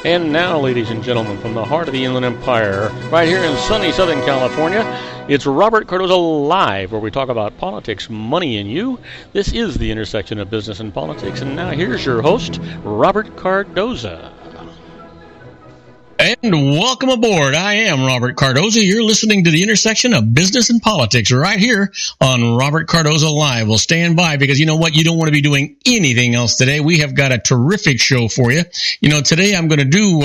And now, ladies and gentlemen, from the heart of the Inland Empire, right here in sunny Southern California, it's Robert Cardoza Live, where we talk about politics, money, and you. This is the intersection of business and politics. And now here's your host, Robert Cardoza. And welcome aboard. I am Robert Cardoza. You're listening to the intersection of business and politics right here on Robert Cardoza Live. Well, stand by because you know what? You don't want to be doing anything else today. We have got a terrific show for you. You know, today I'm going to do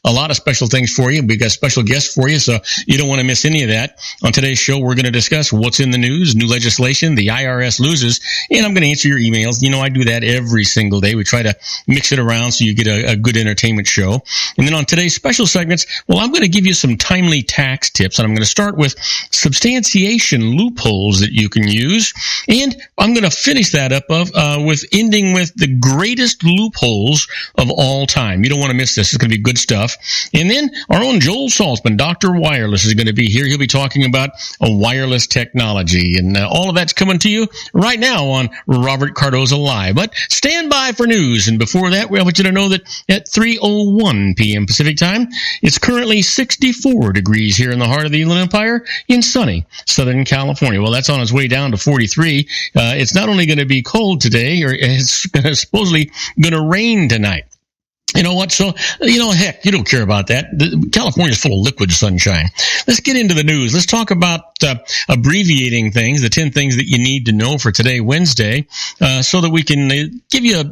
a lot of special things for you. We've got special guests for you, so you don't want to miss any of that. On today's show, we're going to discuss what's in the news, new legislation, the IRS loses, and I'm going to answer your emails. You know, I do that every single day. We try to mix it around so you get a good entertainment show. And then on today's special segments, well, I'm going to give you some timely tax tips, and I'm going to start with substantiation loopholes that you can use, and I'm going to finish that up with ending with the greatest loopholes of all time. You don't want to miss this. It's going to be good stuff. And then our own Joel Saltzman, Dr. Wireless, is going to be here. He'll be talking about a wireless technology, and all of that's coming to you right now on Robert Cardoza Live. But stand by for news, and before that, we want you to know that at 3:01 p.m. Pacific Time, it's currently 64 degrees here in the heart of the Inland Empire in sunny Southern California. Well, that's on its way down to 43. It's not only going to be cold today, or it's supposedly going to rain tonight. You know what? So, heck, you don't care about that. California's full of liquid sunshine. Let's get into the news. Let's talk about abbreviating things, the 10 things that you need to know for today, Wednesday, so that we can give you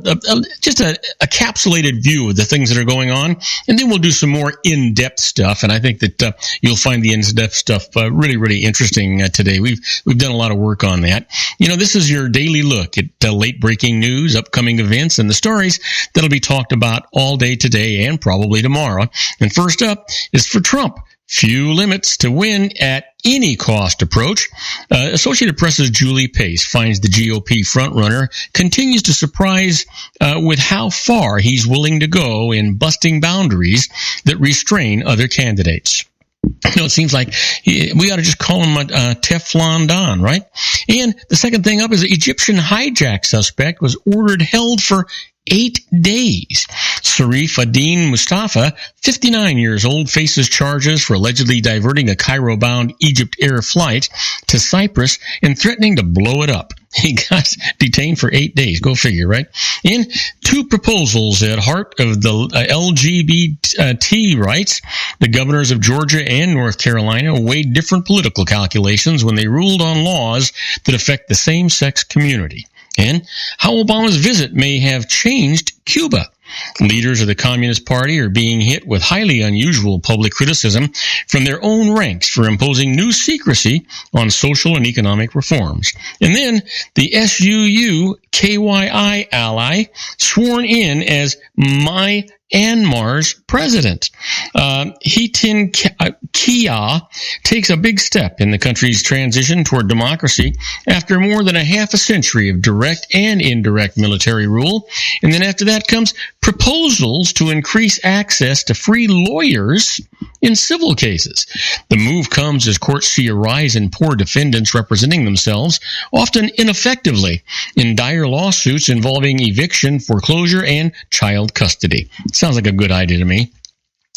just a capsulated view of the things that are going on. And then we'll do some more in-depth stuff. And I think that you'll find the in-depth stuff really, really interesting today. We've done a lot of work on that. You know, this is your daily look at late-breaking news, upcoming events, and the stories that'll be talked about all day today and probably tomorrow. And first up is for Trump. Few limits to win at any cost approach. Associated Press's Julie Pace finds the GOP frontrunner continues to surprise with how far he's willing to go in busting boundaries that restrain other candidates. You know, it seems like we ought to just call him a Teflon Don, right? And the second thing up is the Egyptian hijack suspect was held for 8 days. Sarif Adin Mustafa, 59 years old, faces charges for allegedly diverting a Cairo-bound Egypt Air flight to Cyprus and threatening to blow it up. He got detained for 8 days. Go figure, right? And two proposals at heart of the LGBT rights. The governors of Georgia and North Carolina weighed different political calculations when they ruled on laws that affect the same-sex community. And how Obama's visit may have changed Cuba. Leaders of the Communist Party are being hit with highly unusual public criticism from their own ranks for imposing new secrecy on social and economic reforms. And then the SUU KYI ally sworn in as Myanmar's president. Hitin Kia takes a big step in the country's transition toward democracy after more than a half a century of direct and indirect military rule. And then after that comes proposals to increase access to free lawyers in civil cases. The move comes as courts see a rise in poor defendants representing themselves, often ineffectively, in dire lawsuits involving eviction, foreclosure, and child custody. Sounds like a good idea to me.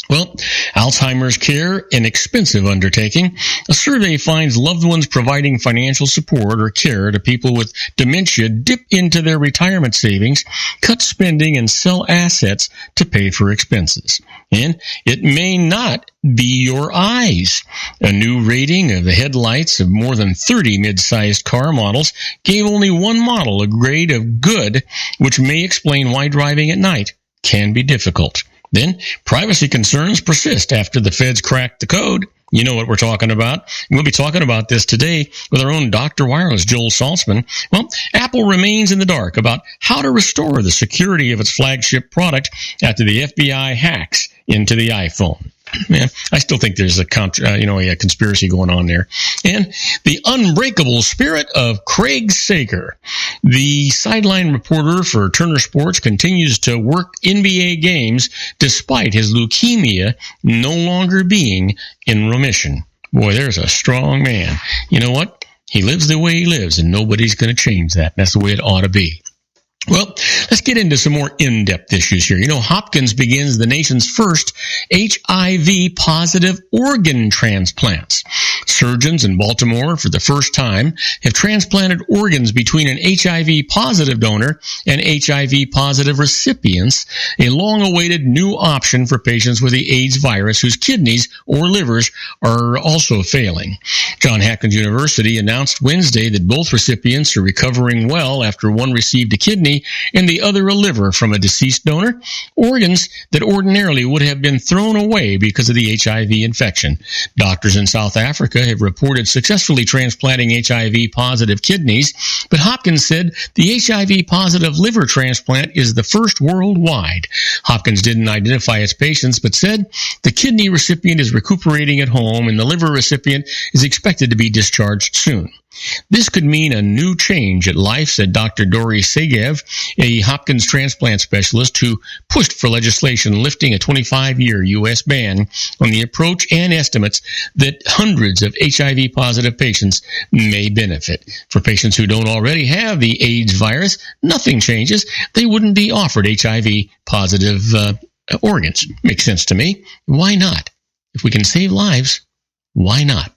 Well, Alzheimer's care, an expensive undertaking. A survey finds loved ones providing financial support or care to people with dementia dip into their retirement savings, cut spending, and sell assets to pay for expenses. And it may not be your eyes. A new rating of the headlights of more than 30 mid-sized car models gave only one model a grade of good, which may explain why driving at night can be difficult. Then, privacy concerns persist after the feds cracked the code. You know what we're talking about. We'll be talking about this today with our own Dr. Wireless, Joel Saltzman. Well, Apple remains in the dark about how to restore the security of its flagship product after the FBI hacks into the iPhone. Man, I still think there's a conspiracy going on there. And the unbreakable spirit of Craig Sager, the sideline reporter for Turner Sports, continues to work NBA games despite his leukemia no longer being in remission. Boy, there's a strong man. You know what? He lives the way he lives, and nobody's going to change that. That's the way it ought to be. Well, Let's get into some more in-depth issues here. Hopkins begins the nation's first HIV-positive organ transplants. Surgeons in Baltimore, for the first time, have transplanted organs between an HIV-positive donor and HIV-positive recipients, a long-awaited new option for patients with the AIDS virus whose kidneys or livers are also failing. Johns Hopkins University announced Wednesday that both recipients are recovering well after one received a kidney and the other a liver from a deceased donor, organs that ordinarily would have been thrown away because of the HIV infection. Doctors in South Africa have reported successfully transplanting HIV-positive kidneys, but Hopkins said the HIV-positive liver transplant is the first worldwide. Hopkins didn't identify its patients, but said the kidney recipient is recuperating at home and the liver recipient is expected to be discharged soon. This could mean a new change at life, said Dr. Dori Segev, a Hopkins transplant specialist who pushed for legislation lifting a 25-year U.S. ban on the approach and estimates that hundreds of HIV-positive patients may benefit. For patients who don't already have the AIDS virus, nothing changes. They wouldn't be offered HIV-positive organs. Makes sense to me. Why not? If we can save lives, why not?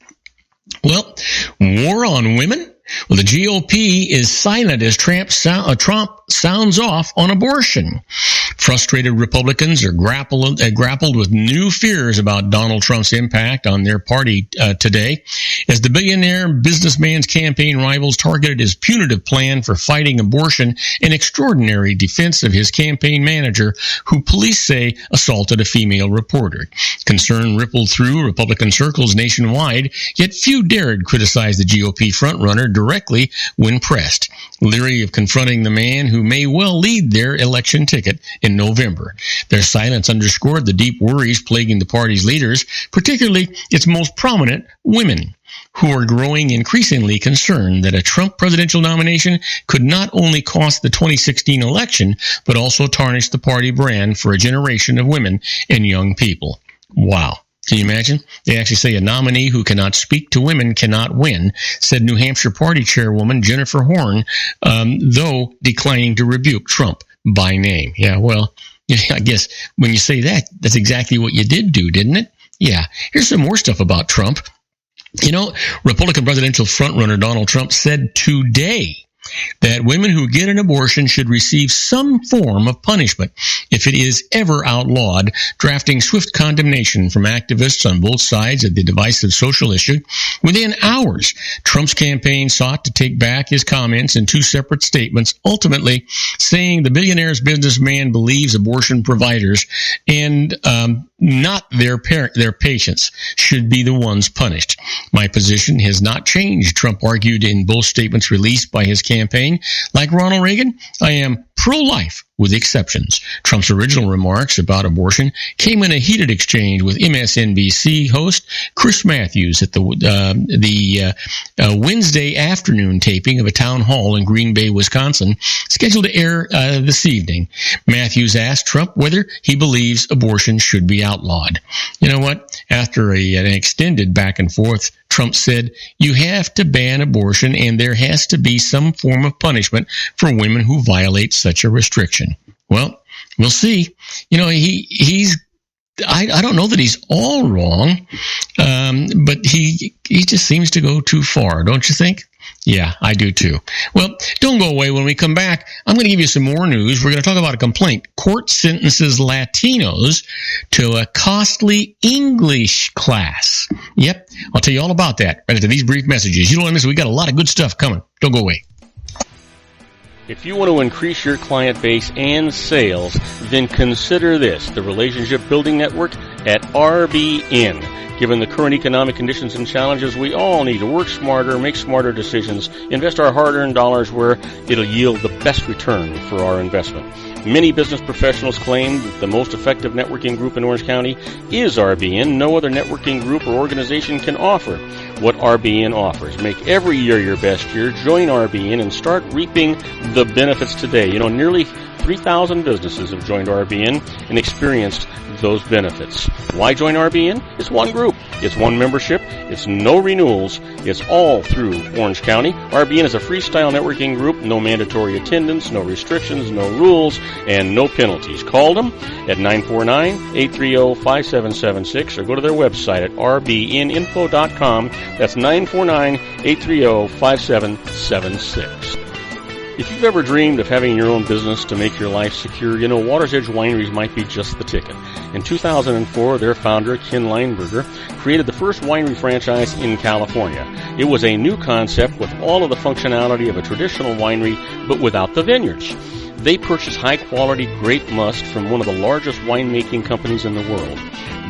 Well, war on women? Well, the GOP is silent as Trump sounds off on abortion. Frustrated Republicans are grappled with new fears about Donald Trump's impact on their party today, as the billionaire businessman's campaign rivals targeted his punitive plan for fighting abortion, an extraordinary defense of his campaign manager, who police say assaulted a female reporter. Concern rippled through Republican circles nationwide, yet few dared criticize the GOP frontrunner directly when pressed, leery of confronting the man who may well lead their election ticket in November. Their silence underscored the deep worries plaguing the party's leaders, particularly its most prominent women, who are growing increasingly concerned that a Trump presidential nomination could not only cost the 2016 election, but also tarnish the party brand for a generation of women and young people. Wow. Can you imagine? They actually say a nominee who cannot speak to women cannot win, said New Hampshire Party chairwoman Jennifer Horn, though declining to rebuke Trump by name. Yeah, well, I guess when you say that, that's exactly what you did do, didn't it? Yeah. Here's some more stuff about Trump. Republican presidential frontrunner Donald Trump said today that women who get an abortion should receive some form of punishment if it is ever outlawed, drafting swift condemnation from activists on both sides of the divisive social issue. Within hours, Trump's campaign sought to take back his comments in two separate statements, ultimately saying the billionaire's businessman believes abortion providers and not their patients should be the ones punished. My position has not changed, Trump argued in both statements released by his campaign. Like Ronald Reagan, I am pro-life with exceptions. Trump's original remarks about abortion came in a heated exchange with MSNBC host Chris Matthews at the Wednesday afternoon taping of a town hall in Green Bay, Wisconsin, scheduled to air this evening. Matthews asked Trump whether he believes abortion should be outlawed. You know what? After an extended back and forth, Trump said, "You have to ban abortion, and there has to be some form of punishment for women who violate such a restriction." Well, we'll see. He's I don't know that he's all wrong, but he just seems to go too far, don't you think? Yeah, I do too. Well, don't go away. When we come back, I'm going to give you some more news. We're going to talk about a complaint. Court sentences Latinos to a costly English class. Yep, I'll tell you all about that right after these brief messages. You don't want to miss it. We got a lot of good stuff coming. Don't go away. If you want to increase your client base and sales, then consider this, the Relationship Building Network at RBN. Given the current economic conditions and challenges, we all need to work smarter, make smarter decisions, invest our hard-earned dollars where it'll yield the best return for our investment. Many business professionals claim that the most effective networking group in Orange County is RBN. No other networking group or organization can offer what RBN offers. Make every year your best year. Join RBN and start reaping the benefits today. Nearly 3,000 businesses have joined RBN and experienced those benefits. Why join RBN? It's one group. It's one membership. It's no renewals. It's all through Orange County. RBN is a freestyle networking group. No mandatory attendance, no restrictions, no rules, and no penalties. Call them at 949-830-5776 or go to their website at rbninfo.com. That's 949-830-5776. If you've ever dreamed of having your own business to make your life secure, you know Water's Edge Wineries might be just the ticket. In 2004, their founder, Ken Lineberger, created the first winery franchise in California. It was a new concept with all of the functionality of a traditional winery, but without the vineyards. They purchased high-quality grape must from one of the largest winemaking companies in the world.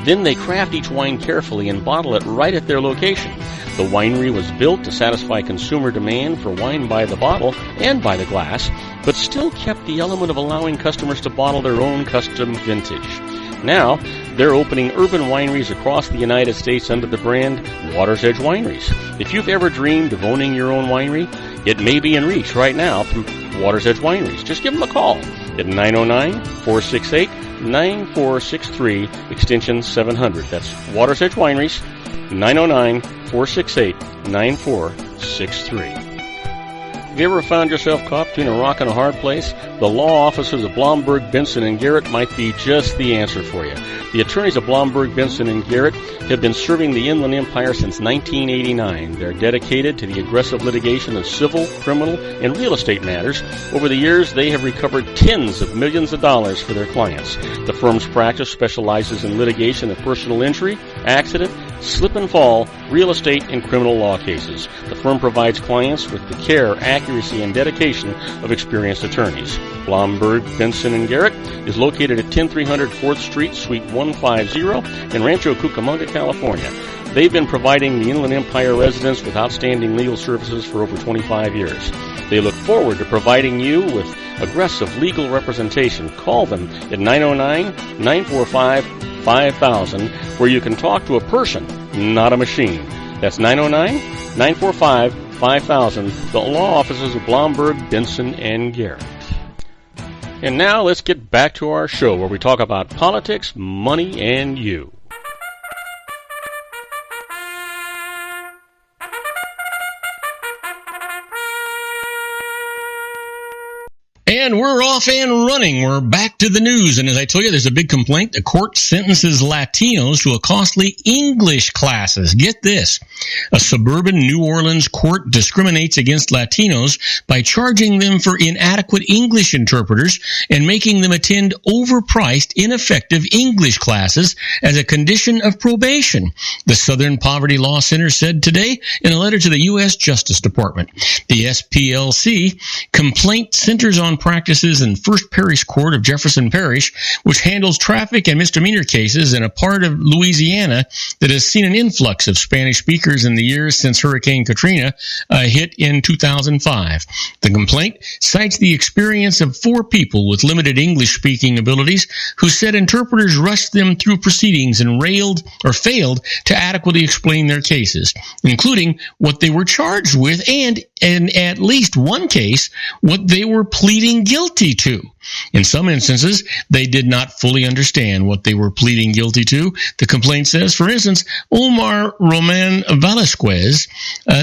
Then they craft each wine carefully and bottle it right at their location. The winery was built to satisfy consumer demand for wine by the bottle and by the glass, but still kept the element of allowing customers to bottle their own custom vintage. Now, they're opening urban wineries across the United States under the brand Water's Edge Wineries. If you've ever dreamed of owning your own winery, it may be in reach right now through Water's Edge Wineries. Just give them a call at 909-468-9463, extension 700. That's Water's Edge Wineries, 909-468-9463. Have you ever found yourself caught between a rock and a hard place? The law offices of Blomberg, Benson, and Garrett might be just the answer for you. The attorneys of Blomberg, Benson, and Garrett have been serving the Inland Empire since 1989. They're dedicated to the aggressive litigation of civil, criminal, and real estate matters. Over the years, they have recovered tens of millions of dollars for their clients. The firm's practice specializes in litigation of personal injury, accident, slip and fall, real estate, and criminal law cases. The firm provides clients with the care, accuracy, and dedication of experienced attorneys. Blomberg, Benson, and Garrett is located at 10300 4th Street, Suite 150 in Rancho Cucamonga, California. They've been providing the Inland Empire residents with outstanding legal services for over 25 years. They look forward to providing you with aggressive legal representation. Call them at 909-945-5000, where you can talk to a person, not a machine. That's 909-945-5000, the law offices of Blomberg, Benson, and Garrett. And now let's get back to our show where we talk about politics, money, and you. And we're off and running. We're back to the news. And as I told you, there's a big complaint. The court sentences Latinos to a costly English classes. Get this. A suburban New Orleans court discriminates against Latinos by charging them for inadequate English interpreters and making them attend overpriced, ineffective English classes as a condition of probation, the Southern Poverty Law Center said today in a letter to the U.S. Justice Department. The SPLC complaint centers on practices in First Parish Court of Jefferson Parish, which handles traffic and misdemeanor cases in a part of Louisiana that has seen an influx of Spanish speakers in the years since Hurricane Katrina hit in 2005. The complaint cites the experience of 4 people with limited English-speaking abilities who said interpreters rushed them through proceedings and failed to adequately explain their cases, including what they were charged with and, in at least one case, what they were pleading guilty to. In some instances, they did not fully understand what they were pleading guilty to. The complaint says, for instance, Omar Roman Velasquez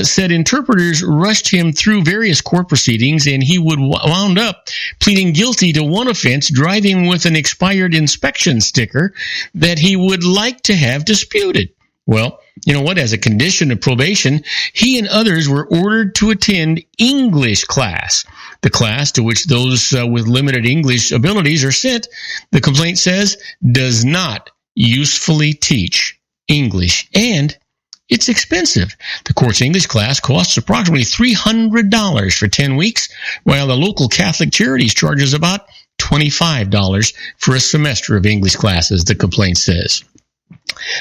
said interpreters rushed him through various court proceedings and he would wound up pleading guilty to one offense, driving with an expired inspection sticker that he would like to have disputed. Well, you know what? As a condition of probation, he and others were ordered to attend English class, the class to which those with limited English abilities are sent, the complaint says, does not usefully teach English, and it's expensive. The court's English class costs approximately $300 for 10 weeks, while the local Catholic Charities charges about $25 for a semester of English classes, the complaint says.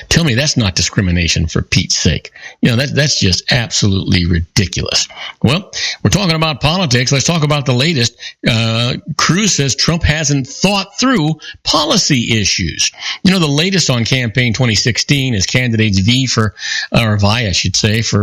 Tell me that's not discrimination, for Pete's sake. That's just absolutely ridiculous. Well, we're talking about politics. Let's talk about the latest. Cruz says Trump hasn't thought through policy issues. The latest on Campaign 2016 is candidates vie, for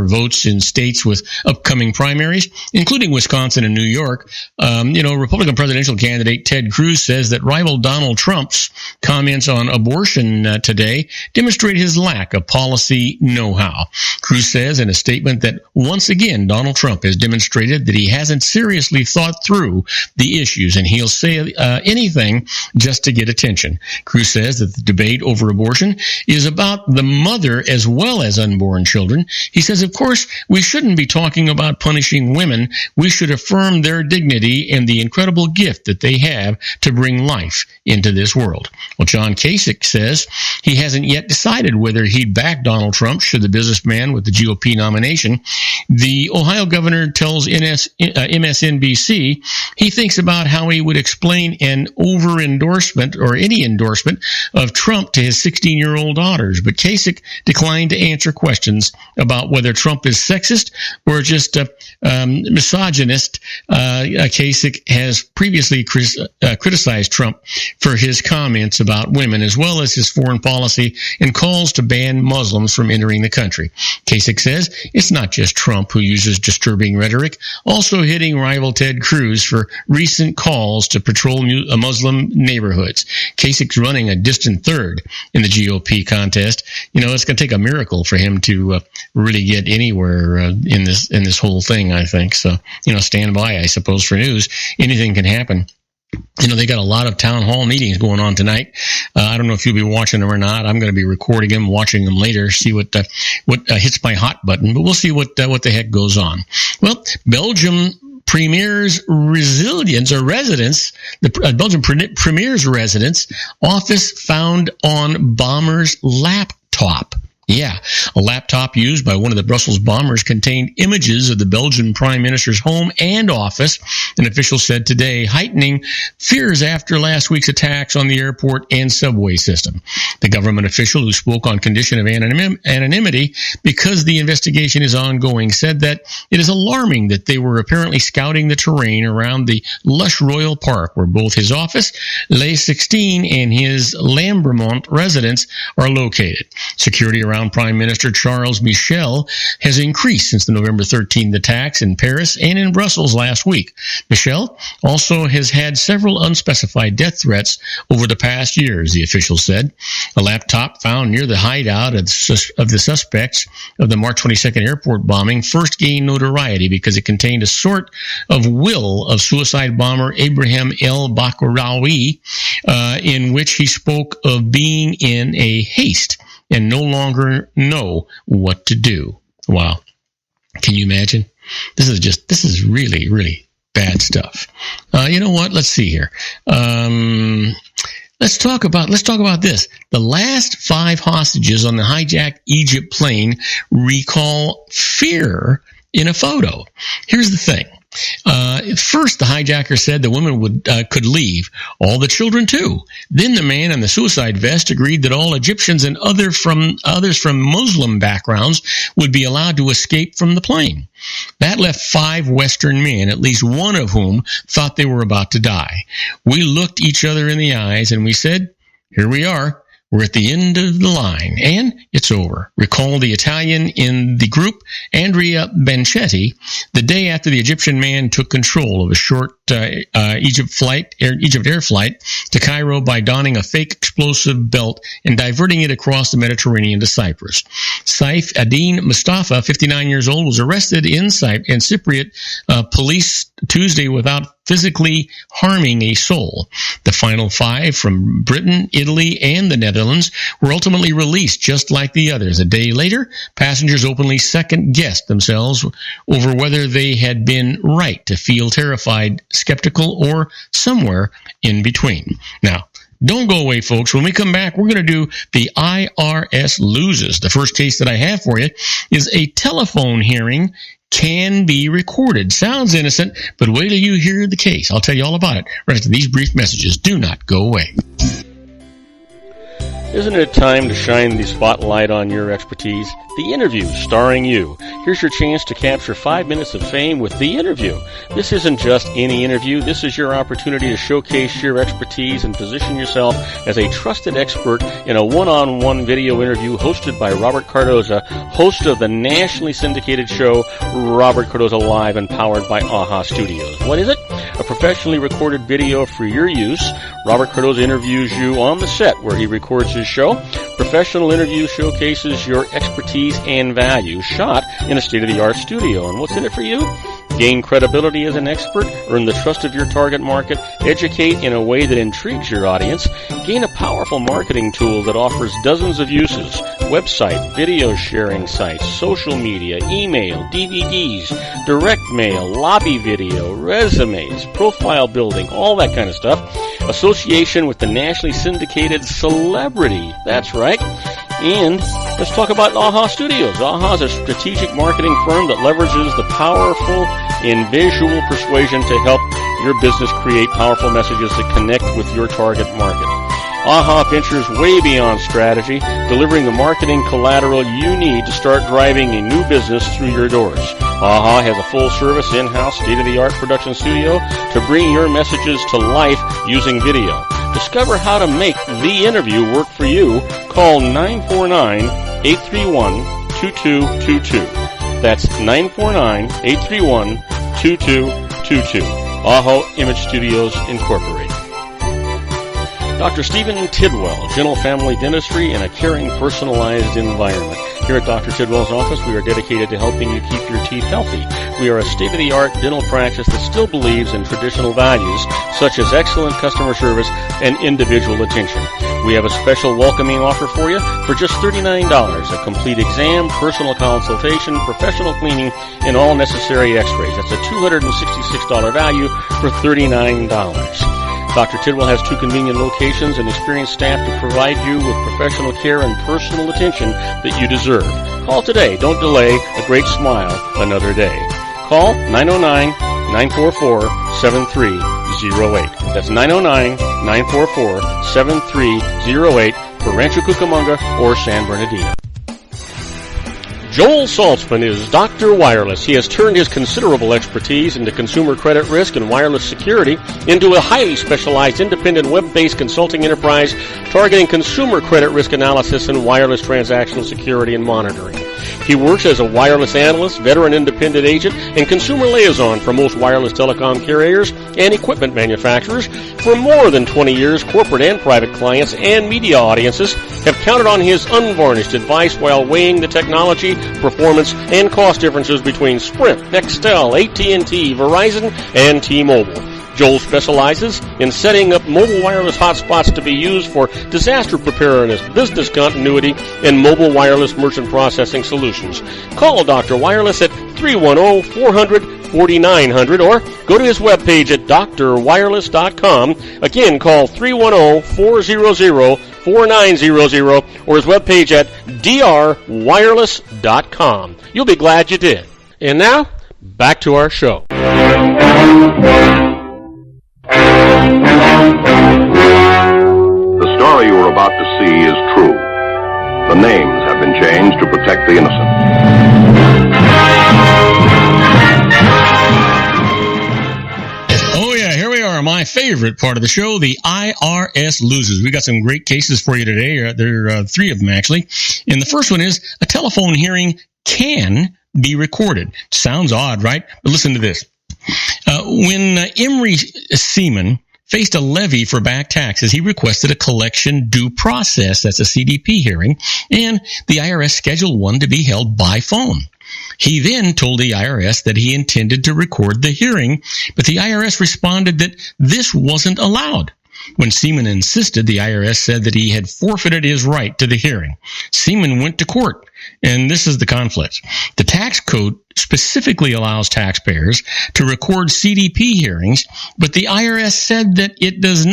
votes in states with upcoming primaries, including Wisconsin and New York. Republican presidential candidate Ted Cruz says that rival Donald Trump's comments on abortion today demonstrate his lack of policy know-how. Cruz says in a statement that once again Donald Trump has demonstrated that he hasn't seriously thought through the issues, and he'll say anything just to get attention. Cruz says that the debate over abortion is about the mother as well as unborn children. He says, of course, we shouldn't be talking about punishing women. We should affirm their dignity and the incredible gift that they have to bring life into this world. Well, John Kasich says he hasn't yet decided whether he'd back Donald Trump should the businessman with the GOP nomination. The Ohio governor tells MSNBC he thinks about how he would explain an over-endorsement or any endorsement of Trump to his 16-year-old daughters. But Kasich declined to answer questions about whether Trump is sexist or just misogynist. Kasich has previously criticized Trump for his comments about women, as well as his foreign policy and calls to ban Muslims from entering the country. Kasich says it's not just Trump who uses disturbing rhetoric, also hitting rival Ted Cruz for recent calls to patrol Muslim neighborhoods. Kasich's running a distant third in the GOP contest. It's going to take a miracle for him to really get anywhere in this whole thing, I think. So, stand by, I suppose, for news. Anything can happen. They got a lot of town hall meetings going on tonight. I don't know if you'll be watching them or not. I'm going to be recording them, watching them later, see what hits my hot button. But we'll see what the heck goes on. Well, Belgium Premier's Belgian Premier's residence office found on bomber's laptop. Yeah, a laptop used by one of the Brussels bombers contained images of the Belgian Prime Minister's home and office, an official said today, heightening fears after last week's attacks on the airport and subway system. The government official, who spoke on condition of anonymity because the investigation is ongoing, said that it is alarming that they were apparently scouting the terrain around the lush Royal Park, where both his office, Les 16, and his Lambermont residence are located. Security around Prime Minister Charles Michel has increased since the November 13th attacks in Paris and in Brussels last week. Michel also has had several unspecified death threats over the past years, the official said. A laptop found near the hideout of the suspects of the March 22nd airport bombing first gained notoriety because it contained a sort of will of suicide bomber Abraham El Bakraoui, in which he spoke of being in a haste and no longer know what to do. Wow. Can you imagine? This is really, really bad stuff. You know what? Let's see here. Let's talk about this. The last 5 hostages on the hijacked Egypt plane recall fear in a photo. Here's the thing. First, the hijacker said the women could leave, all the children too. Then the man in the suicide vest agreed that all Egyptians and others from Muslim backgrounds would be allowed to escape from the plane. That left 5 Western men, at least one of whom thought they were about to die. We looked each other in the eyes and we said, "Here we are. We're at the end of the line, and it's over," recalled the Italian in the group, Andrea Benchetti, the day after the Egyptian man took control of a short Egypt Air flight to Cairo by donning a fake explosive belt and diverting it across the Mediterranean to Cyprus. Saif ad-Din Mustafa, 59 years old, was arrested in Cypriot police Tuesday without physically harming a soul. The final 5 from Britain, Italy, and the Netherlands were ultimately released just like the others. A day later, passengers openly second-guessed themselves over whether they had been right to feel terrified, skeptical, or somewhere in between. Now, don't go away, folks. When we come back, we're going to do the IRS loses. The first case that I have for you is a telephone hearing can be recorded. Sounds innocent, but wait till you hear the case. I'll tell you all about it right after these brief messages. Do not go away. Isn't it time to shine the spotlight on your expertise? The Interview, starring you. Here's your chance to capture 5 minutes of fame with The Interview. This isn't just any interview. This is your opportunity to showcase your expertise and position yourself as a trusted expert in a one-on-one video interview hosted by Robert Cardoza, host of the nationally syndicated show Robert Cardoza Live and powered by AHA Studios. What is it? A professionally recorded video for your use. Robert Cardoza interviews you on the set where he records his show. Professional interview showcases your expertise and value, shot in a state-of-the-art studio. And what's in it for you? Gain credibility as an expert, earn the trust of your target market, educate in a way that intrigues your audience, gain a powerful marketing tool that offers dozens of uses, website, video sharing sites, social media, email, DVDs, direct mail, lobby video, resumes, profile building, all that kind of stuff. Association with the nationally syndicated celebrity. That's right. And let's talk about AHA Studios. AHA is a strategic marketing firm that leverages the powerful and visual persuasion to help your business create powerful messages that connect with your target market. AHA ventures way beyond strategy, delivering the marketing collateral you need to start driving a new business through your doors. AHA has a full-service, in-house, state-of-the-art production studio to bring your messages to life using video. Discover how to make The Interview work for you. Call 949-831-2222. That's 949-831-2222. AHA Image Studios, Incorporated. Dr. Stephen Tidwell, Gentle Family Dentistry in a caring, personalized environment. Here at Dr. Tidwell's office, we are dedicated to helping you keep your teeth healthy. We are a state-of-the-art dental practice that still believes in traditional values, such as excellent customer service and individual attention. We have a special welcoming offer for you for just $39, a complete exam, personal consultation, professional cleaning, and all necessary x-rays. That's a $266 value for $39. Dr. Tidwell has 2 convenient locations and experienced staff to provide you with professional care and personal attention that you deserve. Call today. Don't delay. A great smile another day. Call 909-944-7308. That's 909-944-7308 for Rancho Cucamonga or San Bernardino. Joel Saltzman is Dr. Wireless. He has turned his considerable expertise into consumer credit risk and wireless security into a highly specialized independent web-based consulting enterprise targeting consumer credit risk analysis and wireless transactional security and monitoring. He works as a wireless analyst, veteran independent agent, and consumer liaison for most wireless telecom carriers and equipment manufacturers. For more than 20 years, corporate and private clients and media audiences have counted on his unvarnished advice while weighing the technology, performance, and cost differences between Sprint, Nextel, AT&T, Verizon, and T-Mobile. Joel specializes in setting up mobile wireless hotspots to be used for disaster preparedness, business continuity, and mobile wireless merchant processing solutions. Call Dr. Wireless at 310-400-4900 or go to his webpage at drwireless.com. Again, call 310-400-4900 or his webpage at drwireless.com. You'll be glad you did. And now, back to our show. The story you are about to see is true. The names have been changed to protect the innocent. Oh, yeah, here we are. My favorite part of the show, the IRS loses. We got some great cases for you today. There are 3 of them, actually. And the first one is a telephone hearing can be recorded. Sounds odd, right? But listen to this. When Emery Seaman faced a levy for back taxes, he requested a collection due process, that's a CDP hearing, and the IRS scheduled one to be held by phone. He then told the IRS that he intended to record the hearing, but the IRS responded that this wasn't allowed. When Seaman insisted, the IRS said that he had forfeited his right to the hearing. Seaman went to court, and this is the conflict. The tax code specifically allows taxpayers to record CDP hearings, but the IRS said that it does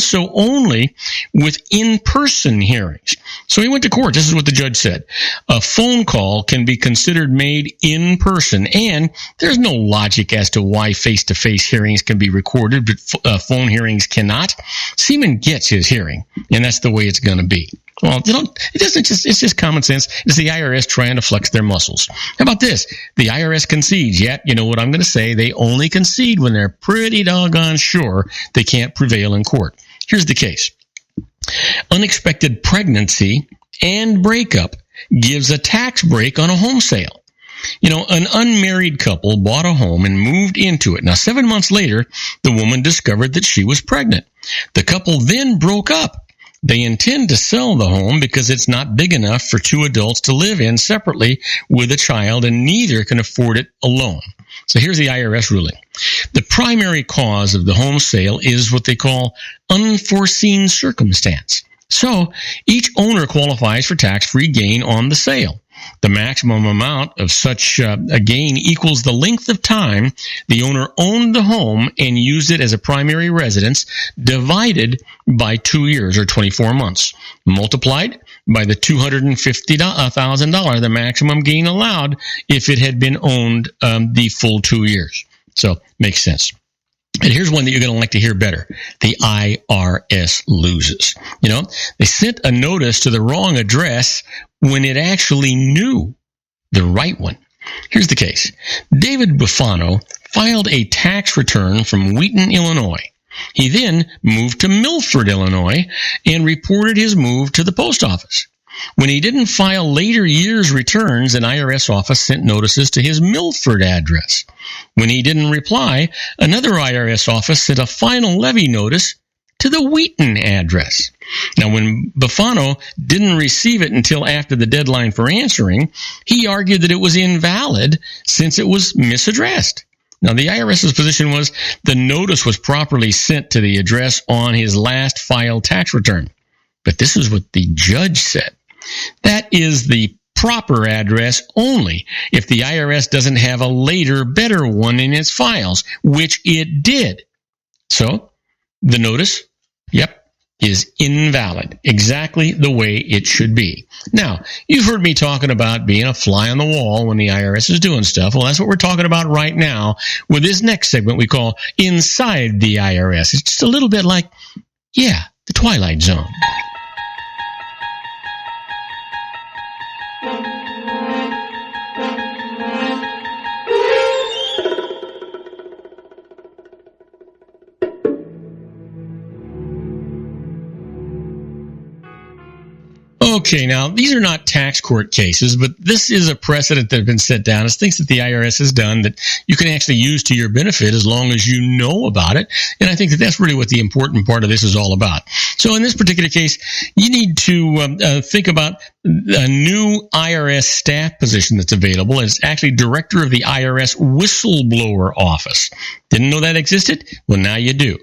so only with in-person hearings. So he went to court. This is what the judge said. A phone call can be considered made in person, and there's no logic as to why face-to-face hearings can be recorded, but phone hearings cannot. Seaman gets his hearing, and that's the way it's going to be. Well, it's just common sense. It's the IRS trying to flex their muscles. How about this? The IRS concedes, yet, you know what I'm going to say, they only concede when they're pretty doggone sure they can't prevail in court. Here's the case. Unexpected pregnancy and breakup gives a tax break on a home sale. You know, an unmarried couple bought a home and moved into it. Now, 7 months later, the woman discovered that she was pregnant. The couple then broke up. They intend to sell the home because it's not big enough for two adults to live in separately with a child, and neither can afford it alone. So here's the IRS ruling. The primary cause of the home sale is what they call unforeseen circumstance. So each owner qualifies for tax-free gain on the sale. The maximum amount of such a gain equals the length of time the owner owned the home and used it as a primary residence, divided by 2 years or 24 months, multiplied by the $250,000, the maximum gain allowed if it had been owned the full 2 years. So, makes sense. And here's one that you're going to like to hear better. The IRS loses. You know, they sent a notice to the wrong address when it actually knew the right one. Here's the case. David Buffano filed a tax return from Wheaton, Illinois. He then moved to Milford, Illinois, and reported his move to the post office. When he didn't file later years' returns, an IRS office sent notices to his Milford address. When he didn't reply, another IRS office sent a final levy notice to the Wheaton address. Now, when Buffano didn't receive it until after the deadline for answering, he argued that it was invalid since it was misaddressed. Now, the IRS's position was the notice was properly sent to the address on his last filed tax return. But this is what the judge said. That is the proper address only if the IRS doesn't have a later, better one in its files, which it did. So, the notice, is invalid, exactly the way it should be. Now, you've heard me talking about being a fly on the wall when the IRS is doing stuff. Well, that's what we're talking about right now with this next segment we call Inside the IRS. It's just a little bit like, the Twilight Zone. Okay, now, these are not tax court cases, but this is a precedent that has been set down. It's things that the IRS has done that you can actually use to your benefit as long as you know about it. And I think that that's really what the important part of this is all about. So in this particular case, you need to think about a new IRS staff position that's available. It's actually director of the IRS Whistleblower Office. Didn't know that existed? Well, now you do.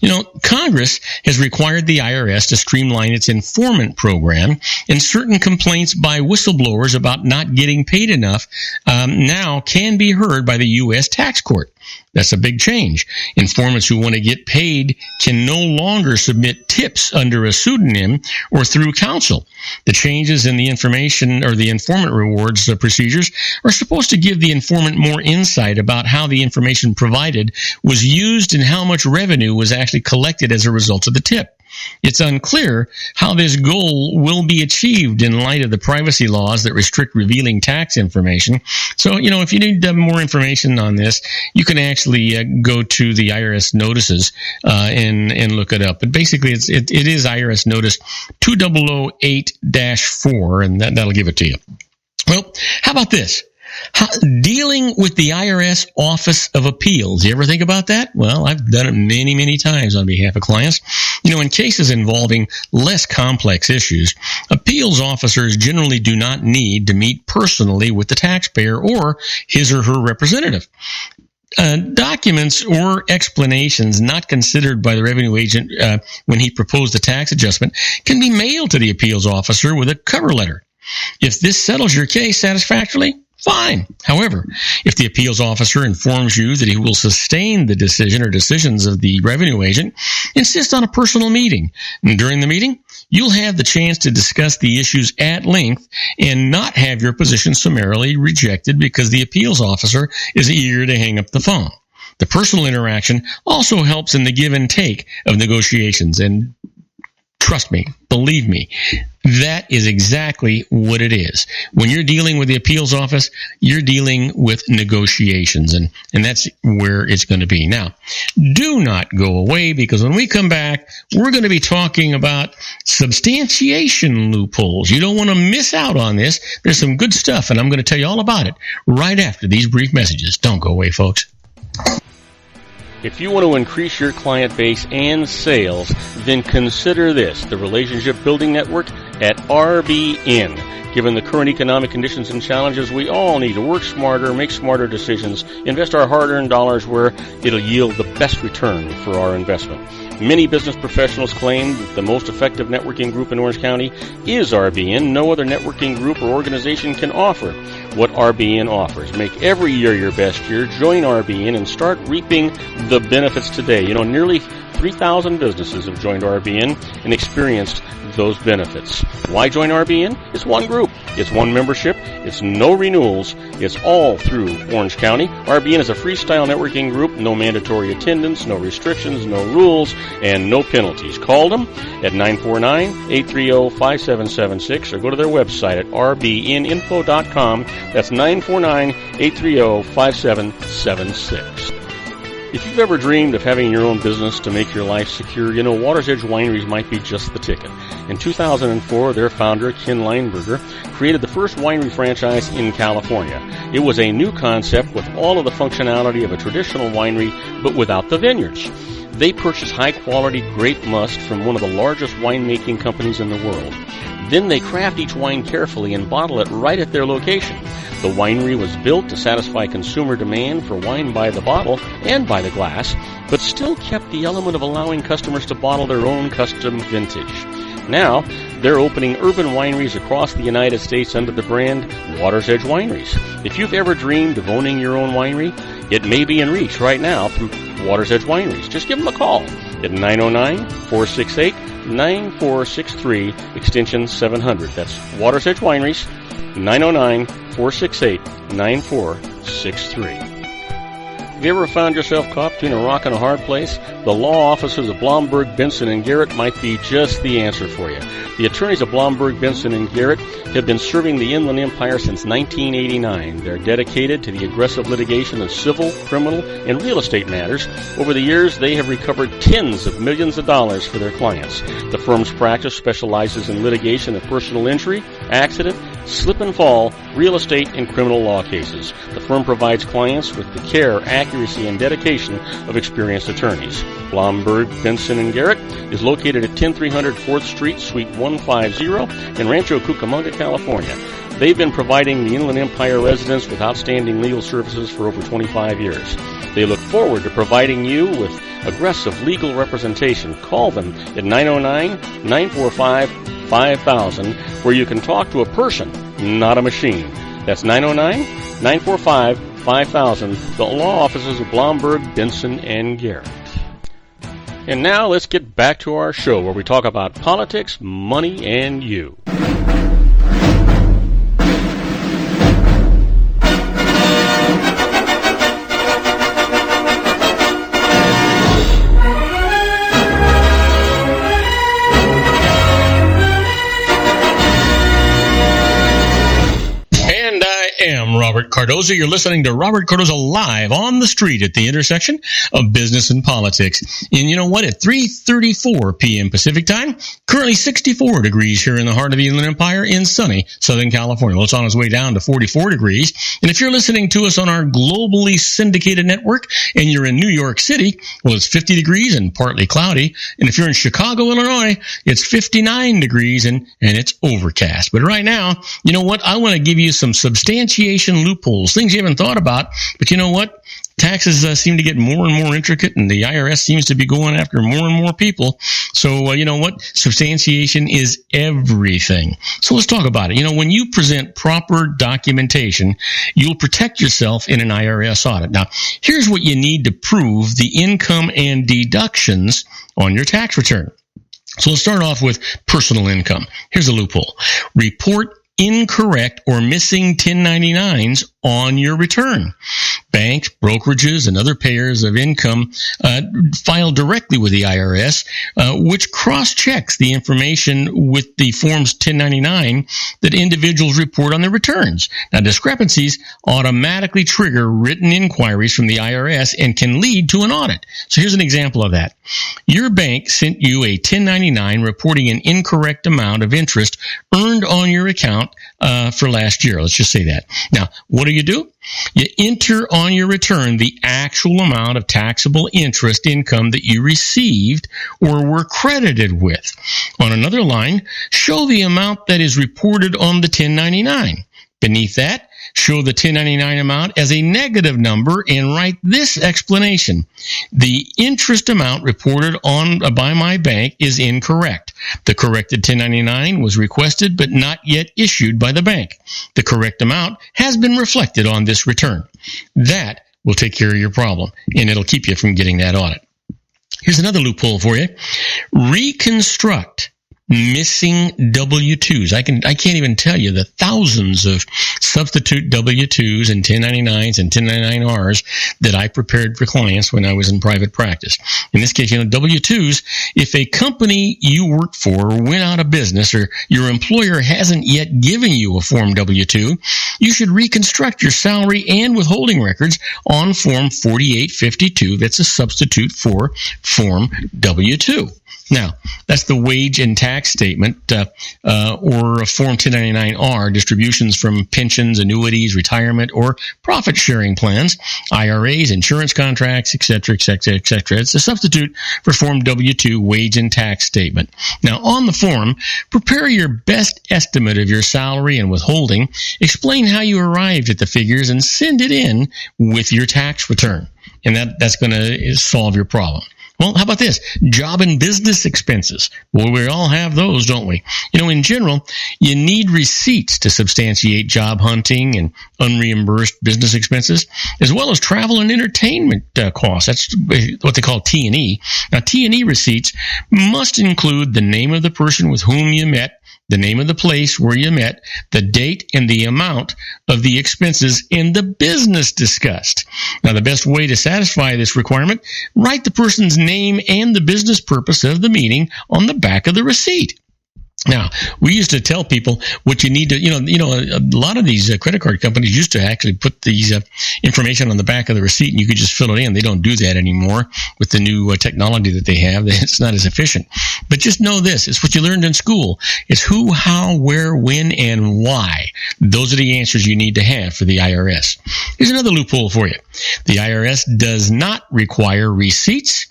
You know, Congress has required the IRS to streamline its informant program, and certain complaints by whistleblowers about not getting paid enough now can be heard by the U.S. tax court. That's a big change. Informants who want to get paid can no longer submit tips under a pseudonym or through counsel. The changes in the information or the informant rewards procedures are supposed to give the informant more insight about how the information provided was used and how much revenue was actually collected as a result of the tip. It's unclear how this goal will be achieved in light of the privacy laws that restrict revealing tax information. So, you know, if you need more information on this, you can actually go to the IRS notices and look it up. But basically, it is IRS Notice 2008-4, and that'll give it to you. Well, how about this? Dealing with the IRS Office of Appeals. You ever think about that? Well, I've done it many, many times on behalf of clients. You know, in cases involving less complex issues, appeals officers generally do not need to meet personally with the taxpayer or his or her representative. Documents or explanations not considered by the revenue agent when he proposed the tax adjustment can be mailed to the appeals officer with a cover letter. If this settles your case satisfactorily, fine. However, if the appeals officer informs you that he will sustain the decision or decisions of the revenue agent, insist on a personal meeting. And during the meeting, you'll have the chance to discuss the issues at length and not have your position summarily rejected because the appeals officer is eager to hang up the phone. The personal interaction also helps in the give and take of negotiations, and trust me, believe me, that is exactly what it is. When you're dealing with the appeals office, you're dealing with negotiations, and that's where it's going to be. Now, do not go away, because when we come back, we're going to be talking about substantiation loopholes. You don't want to miss out on this. There's some good stuff, and I'm going to tell you all about it right after these brief messages. Don't go away, folks. If you want to increase your client base and sales, then consider this, the Relationship Building Network at RBN. Given the current economic conditions and challenges, we all need to work smarter, make smarter decisions, invest our hard-earned dollars where it'll yield the best return for our investment. Many business professionals claim that the most effective networking group in Orange County is RBN. No other networking group or organization can offer what RBN offers. Make every year your best year. Join RBN and start reaping the benefits today. You know, nearly 3,000 businesses have joined RBN and experienced those benefits. Why join RBN? It's one group. It's one membership. It's no renewals. It's all through Orange County. RBN is a freestyle networking group. No mandatory attendance, no restrictions, no rules, and no penalties. Call them at 949-830-5776 or go to their website at rbninfo.com. That's 949-830-5776. If you've ever dreamed of having your own business to make your life secure, you know Water's Edge Wineries might be just the ticket. In 2004, their founder, Ken Lineberger, created the first winery franchise in California. It was a new concept with all of the functionality of a traditional winery, but without the vineyards. They purchased high-quality grape must from one of the largest winemaking companies in the world. Then they craft each wine carefully and bottle it right at their location. The winery was built to satisfy consumer demand for wine by the bottle and by the glass, but still kept the element of allowing customers to bottle their own custom vintage. Now, they're opening urban wineries across the United States under the brand Water's Edge Wineries. If you've ever dreamed of owning your own winery, it may be in reach right now through Water's Edge Wineries. Just give them a call at 909-468-9463, extension 700. That's Water's Edge Wineries, 909-468-9463. Have you ever found yourself caught between a rock and a hard place? The law offices of Blomberg, Benson, and Garrett might be just the answer for you. The attorneys of Blomberg, Benson, and Garrett have been serving the Inland Empire since 1989. They're dedicated to the aggressive litigation of civil, criminal, and real estate matters. Over the years, they have recovered tens of millions of dollars for their clients. The firm's practice specializes in litigation of personal injury, accident, slip and fall, real estate, and criminal law cases. The firm provides clients with the care, accuracy, and dedication of experienced attorneys. Blomberg, Benson, and Garrett is located at 10300 4th Street, Suite 150 in Rancho Cucamonga, California. They've been providing the Inland Empire residents with outstanding legal services for over 25 years. They look forward to providing you with aggressive legal representation. Call them at 909-945-5000, where you can talk to a person, not a machine. That's 909-945-5000, the law offices of Blomberg, Benson, and Garrett. And now let's get back to our show where we talk about politics, money, and you. Robert Cardoza. You're listening to Robert Cardoza live on the street at the intersection of business and politics. And you know what? At 3:34 p.m. Pacific time, currently 64 degrees here in the heart of the Inland Empire in sunny Southern California. Well, it's on its way down to 44 degrees. And if you're listening to us on our globally syndicated network and you're in New York City, well, it's 50 degrees and partly cloudy. And if you're in Chicago, Illinois, it's 59 degrees and it's overcast. But right now, you know what? I want to give you some substantiation loopholes, things you haven't thought about. But you know what? Taxes seem to get more and more intricate, and the IRS seems to be going after more and more people. So, you know what? Substantiation is everything. So let's talk about it. You know, when you present proper documentation, you'll protect yourself in an IRS audit. Now, here's what you need to prove the income and deductions on your tax return. So let's start off with personal income. Here's a loophole. Report incorrect or missing 1099s on your return. Banks, brokerages, and other payers of income file directly with the IRS, which cross-checks the information with the Forms 1099 that individuals report on their returns. Now, discrepancies automatically trigger written inquiries from the IRS and can lead to an audit. So here's an example of that. Your bank sent you a 1099 reporting an incorrect amount of interest earned on your account for last year. Let's just say that. Now, what do? You enter on your return the actual amount of taxable interest income that you received or were credited with. On another line, show the amount that is reported on the 1099. Beneath that, show the 1099 amount as a negative number and write this explanation. The interest amount reported on by my bank is incorrect. The corrected 1099 was requested but not yet issued by the bank. The correct amount has been reflected on this return. That will take care of your problem, and it'll keep you from getting that audit. Here's another loophole for you. Reconstruct missing W-2s. I can't even tell you the thousands of substitute W-2s and 1099s and 1099Rs that I prepared for clients when I was in private practice. In this case, W-2s, if a company you work for went out of business or your employer hasn't yet given you a Form W-2, you should reconstruct your salary and withholding records on Form 4852. That's a substitute for Form W-2. Now, that's the wage and tax statement or a Form 1099-R, distributions from pensions, annuities, retirement, or profit-sharing plans, IRAs, insurance contracts, etc., etc., etc. It's a substitute for Form W-2 wage and tax statement. Now, on the form, prepare your best estimate of your salary and withholding, explain how you arrived at the figures, and send it in with your tax return. And that's going to solve your problem. Well, how about this? Job and business expenses. Well, we all have those, don't we? In general, you need receipts to substantiate job hunting and unreimbursed business expenses, as well as travel and entertainment costs. That's what they call T&E. Now, T&E receipts must include the name of the person with whom you met, the name of the place where you met, the date, and the amount of the expenses in the business discussed. Now, the best way to satisfy this requirement, write the person's name and the business purpose of the meeting on the back of the receipt. Now, we used to tell people what you need to, a lot of these credit card companies used to actually put these information on the back of the receipt and you could just fill it in. They don't do that anymore with the new technology that they have. It's not as efficient. But just know this, it's what you learned in school. It's who, how, where, when, and why. Those are the answers you need to have for the IRS. Here's another loophole for you. The IRS does not require receipts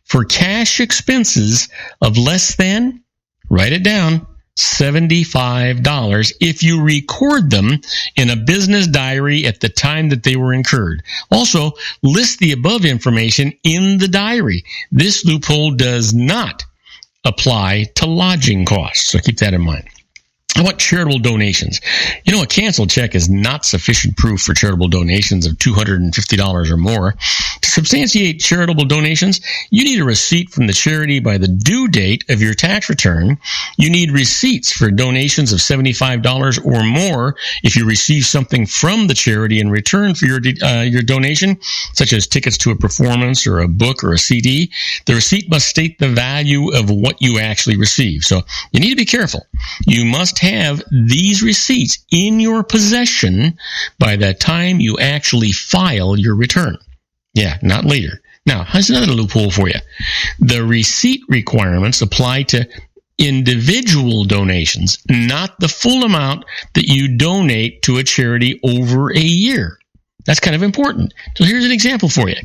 for cash expenses of less than, write it down, $75 if you record them in a business diary at the time that they were incurred. Also, list the above information in the diary. This loophole does not apply to lodging costs, so keep that in mind. How about charitable donations? A canceled check is not sufficient proof for charitable donations of $250 or more. To substantiate charitable donations, you need a receipt from the charity by the due date of your tax return. You need receipts for donations of $75 or more if you receive something from the charity in return for your donation, such as tickets to a performance or a book or a CD. The receipt must state the value of what you actually receive. So you need to be careful. You must have these receipts in your possession by the time you actually file your return. Yeah, not later. Now, here's another loophole for you. The receipt requirements apply to individual donations, not the full amount that you donate to a charity over a year. That's kind of important. So here's an example for you.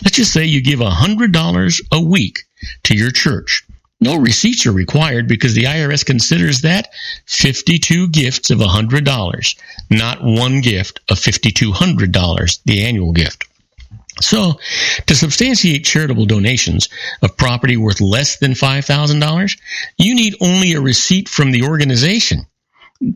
Let's just say you give $100 a week to your church. No receipts are required because the IRS considers that 52 gifts of $100, not one gift of $5,200, the annual gift. So, to substantiate charitable donations of property worth less than $5,000, you need only a receipt from the organization.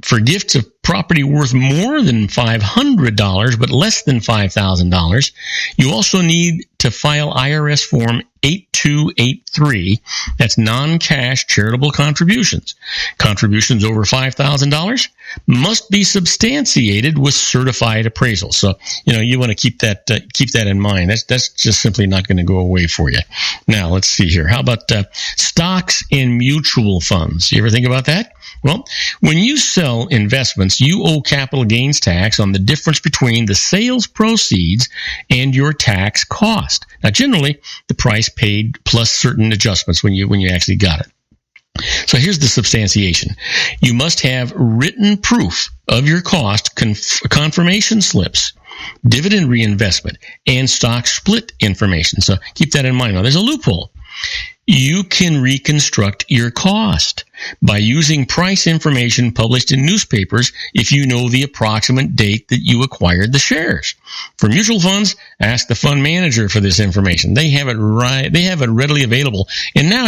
For gifts of property worth more than $500 but less than $5,000, you also need to file IRS Form 8283. That's non-cash charitable contributions. Contributions over $5,000 must be substantiated with certified appraisal. So, you want to keep that in mind. That's just simply not going to go away for you. Now, let's see here. How about stocks and mutual funds? You ever think about that? Well, when you sell investments, you owe capital gains tax on the difference between the sales proceeds and your tax cost. Now, generally, the price paid plus certain adjustments when you actually got it. So here's the substantiation. You must have written proof of your cost, confirmation slips, dividend reinvestment, and stock split information. So keep that in mind. Now, there's a loophole. You can reconstruct your cost by using price information published in newspapers if you know the approximate date that you acquired the shares. For mutual funds, ask the fund manager for this information. They have it readily available. And now,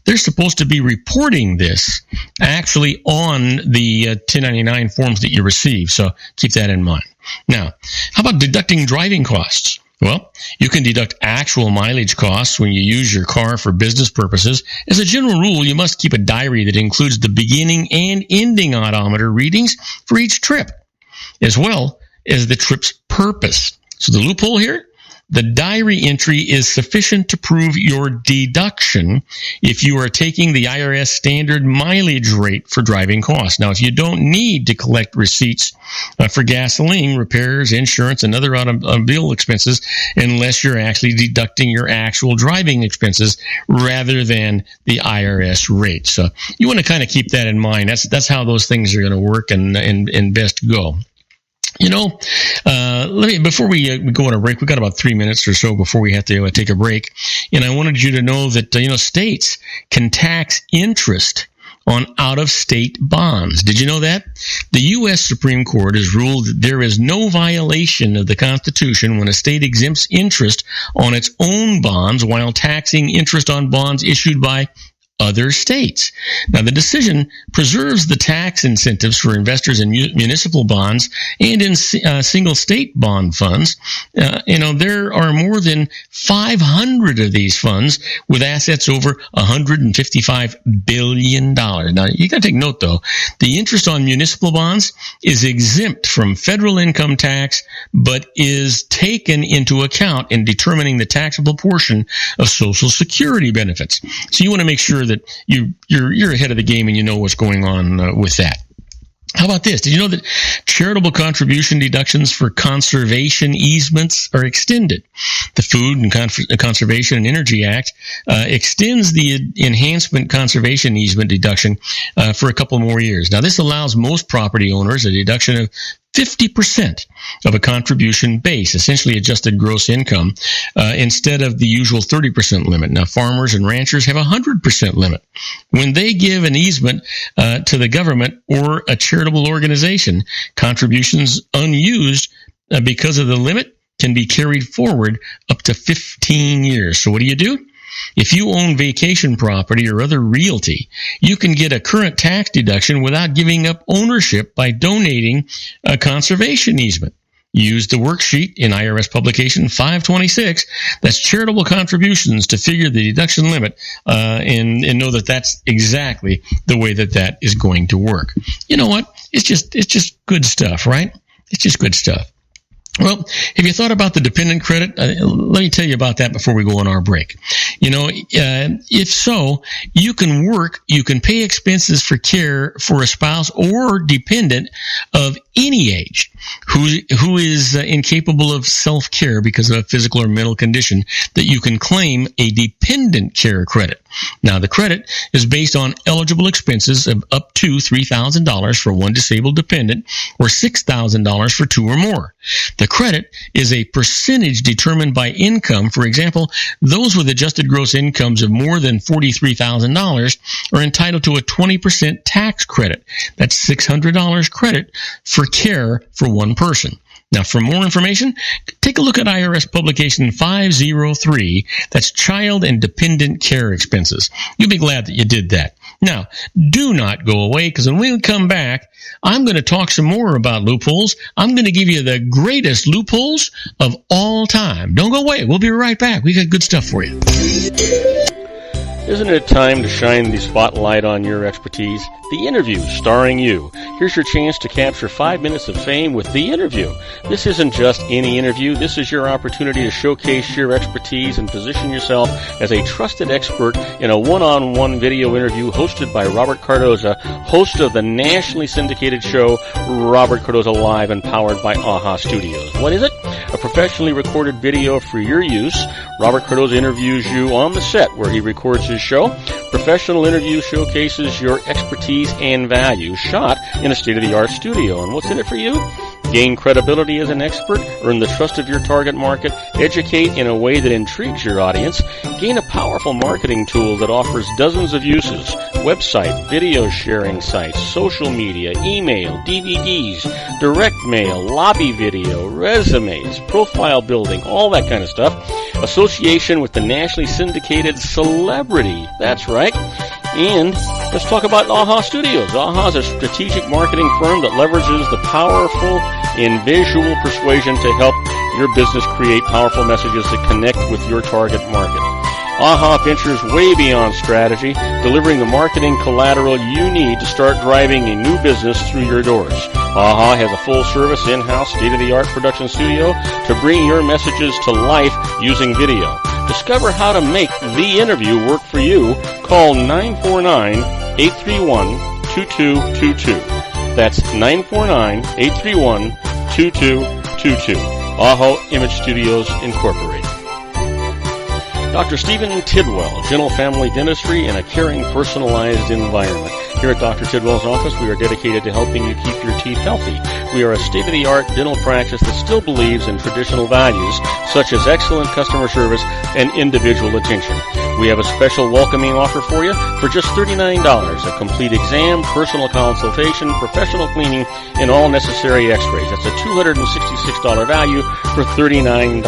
they're supposed to be reporting this actually on the 1099 forms that you receive. So keep that in mind. Now, how about deducting driving costs? Well, you can deduct actual mileage costs when you use your car for business purposes. As a general rule, you must keep a diary that includes the beginning and ending odometer readings for each trip, as well as the trip's purpose. So the loophole here, the diary entry is sufficient to prove your deduction if you are taking the IRS standard mileage rate for driving costs. Now, if you don't need to collect receipts for gasoline, repairs, insurance, and other automobile expenses, unless you're actually deducting your actual driving expenses rather than the IRS rate. So you want to kind of keep that in mind. That's how those things are going to work and best go. Before we go on a break, we've got about 3 minutes or so before we have to take a break. And I wanted you to know that, states can tax interest on out-of-state bonds. Did you know that? The U.S. Supreme Court has ruled that there is no violation of the Constitution when a state exempts interest on its own bonds while taxing interest on bonds issued by other states. Now, the decision preserves the tax incentives for investors in municipal bonds and in single state bond funds. There are more than 500 of these funds with assets over $155 billion. Now, you got to take note, though. The interest on municipal bonds is exempt from federal income tax, but is taken into account in determining the taxable portion of Social Security benefits. So you want to make sure that you're ahead of the game and you know what's going on with that. How about this? Did you know that charitable contribution deductions for conservation easements are extended? The Food and Conservation and Energy Act extends the enhancement conservation easement deduction for a couple more years. Now, this allows most property owners a deduction of 50% of a contribution base, essentially adjusted gross income, instead of the usual 30% limit. Now, farmers and ranchers have a 100% limit. When they give an easement to the government or a charitable organization, contributions unused because of the limit can be carried forward up to 15 years. So what do? If you own vacation property or other realty, you can get a current tax deduction without giving up ownership by donating a conservation easement. Use the worksheet in IRS publication 526. That's charitable contributions to figure the deduction limit and know that that's exactly the way that is going to work. You know what? It's just good stuff, right? It's just good stuff. Well, have you thought about the dependent credit? Let me tell you about that before we go on our break. If so, you can pay expenses for care for a spouse or dependent of any age who is incapable of self-care because of a physical or mental condition, that you can claim a dependent care credit. Now, the credit is based on eligible expenses of up to $3,000 for one disabled dependent or $6,000 for two or more. The credit is a percentage determined by income. For example, those with adjusted gross incomes of more than $43,000 are entitled to a 20% tax credit. That's $600 credit for care for one person. Now, for more information, take a look at IRS Publication 503. That's Child and Dependent Care Expenses. You'll be glad that you did that. Now, do not go away, because when we come back, I'm going to talk some more about loopholes. I'm going to give you the greatest loopholes of all time. Don't go away. We'll be right back. We got good stuff for you. Isn't it time to shine the spotlight on your expertise? The Interview, starring you. Here's your chance to capture 5 minutes of fame with The Interview. This isn't just any interview. This is your opportunity to showcase your expertise and position yourself as a trusted expert in a one-on-one video interview hosted by Robert Cardoza, host of the nationally syndicated show Robert Cardoza Live and powered by AHA Studios. What is it? A professionally recorded video for your use. Robert Cardoza interviews you on the set where he records his show. Professional interview showcases your expertise and value, shot in a state-of-the-art studio. And what's in it for you? Gain credibility as an expert, earn the trust of your target market, educate in a way that intrigues your audience, gain a powerful marketing tool that offers dozens of uses, website, video sharing sites, social media, email, DVDs, direct mail, lobby video, resumes, profile building, all that kind of stuff. Association with the nationally syndicated celebrity. That's right. And let's talk about AHA Studios. AHA is a strategic marketing firm that leverages the powerful and visual persuasion to help your business create powerful messages that connect with your target market. AHA ventures way beyond strategy, delivering the marketing collateral you need to start driving a new business through your doors. AHA has a full-service, in-house, state-of-the-art production studio to bring your messages to life using video. Discover how to make The Interview work for you. Call 949-831-2222. That's 949-831-2222. AHA Image Studios, Incorporated. Dr. Stephen Tidwell, Gentle Family Dentistry in a caring, personalized environment. Here at Dr. Tidwell's office, we are dedicated to helping you keep your teeth healthy. We are a state-of-the-art dental practice that still believes in traditional values, such as excellent customer service and individual attention. We have a special welcoming offer for you for just $39, a complete exam, personal consultation, professional cleaning, and all necessary x-rays. That's a $266 value for $39.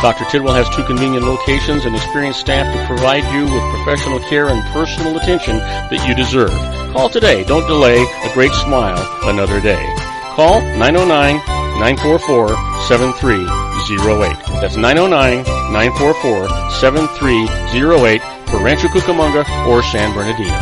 Dr. Tidwell has 2 convenient locations and experienced staff to provide you with professional care and personal attention that you deserve. Call today. Don't delay. A great smile another day. Call 909-944-7308. That's 909-944-7308 for Rancho Cucamonga or San Bernardino.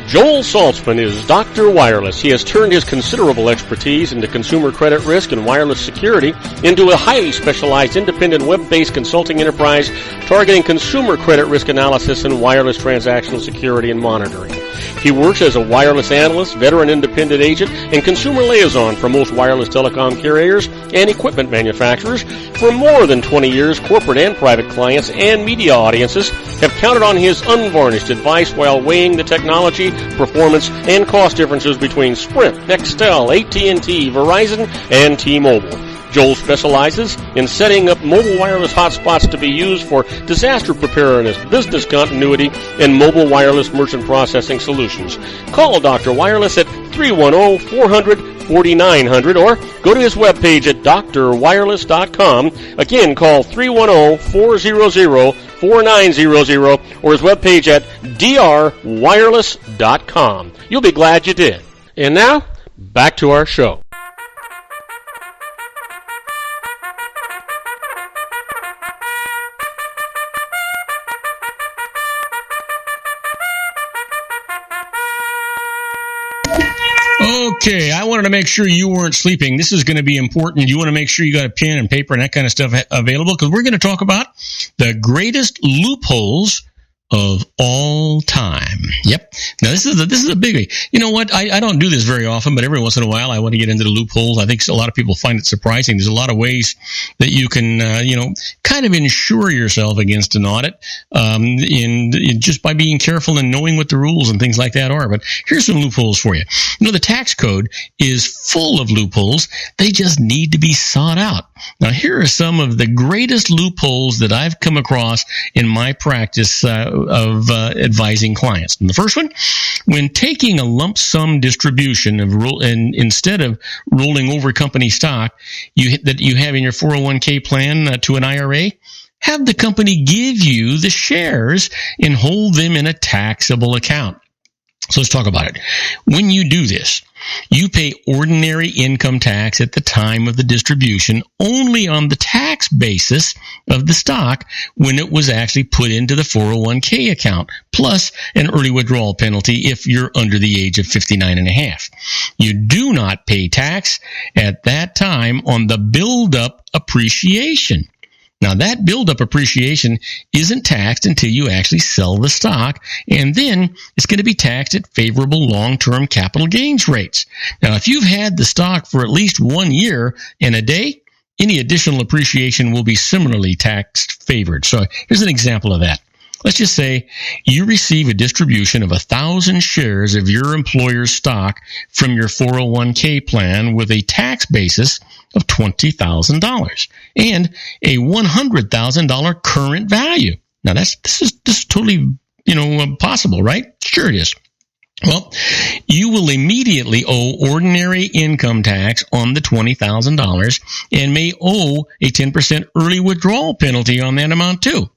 Joel Saltzman is Dr. Wireless. He has turned his considerable expertise into consumer credit risk and wireless security into a highly specialized independent web-based consulting enterprise targeting consumer credit risk analysis and wireless transactional security and monitoring. He works as a wireless analyst, veteran independent agent, and consumer liaison for most wireless telecom carriers and equipment manufacturers. For more than 20 years, corporate and private clients and media audiences have counted on his unvarnished advice while weighing the technology, performance, and cost differences between Sprint, Nextel, AT&T, Verizon, and T-Mobile. Joel specializes in setting up mobile wireless hotspots to be used for disaster preparedness, business continuity, and mobile wireless merchant processing solutions. Call Dr. Wireless at 310-400-4900 or go to his webpage at drwireless.com. Again, call 310-400-4900 or his webpage at drwireless.com. You'll be glad you did. And now, back to our show. Okay, I wanted to make sure you weren't sleeping. This is going to be important. You want to make sure you got a pen and paper and that kind of stuff available because we're going to talk about the greatest loopholes of all time. Yep. Now this is a biggie. You know what? I don't do this very often, but every once in a while I want to get into the loopholes. I think a lot of people find it surprising. There's a lot of ways that you can, kind of insure yourself against an audit, in just by being careful and knowing what the rules and things like that are. But here's some loopholes for you. You know, the tax code is full of loopholes. They just need to be sought out. Now, here are some of the greatest loopholes that I've come across in my practice of advising clients. And the first one, when taking a lump sum distribution and instead of rolling over company stock that you have in your 401k plan to an IRA, have the company give you the shares and hold them in a taxable account. So let's talk about it. When you do this, you pay ordinary income tax at the time of the distribution only on the tax basis of the stock when it was actually put into the 401k account, plus an early withdrawal penalty if you're under the age of 59 and a half. You do not pay tax at that time on the build-up appreciation. Now, that build-up appreciation isn't taxed until you actually sell the stock, and then it's going to be taxed at favorable long-term capital gains rates. Now, if you've had the stock for at least 1 year and a day, any additional appreciation will be similarly taxed favored. So here's an example of that. Let's just say you receive a distribution of 1,000 shares of your employer's stock from your 401k plan with a tax basis of $20,000 and a $100,000 current value. Now this is totally, possible, right? Sure it is. Well, you will immediately owe ordinary income tax on the $20,000 and may owe a 10% early withdrawal penalty on that amount too.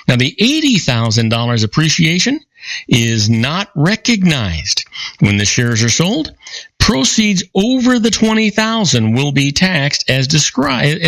Now, the $80,000 appreciation is not recognized when the shares are sold. Proceeds over the $20,000 will be taxed as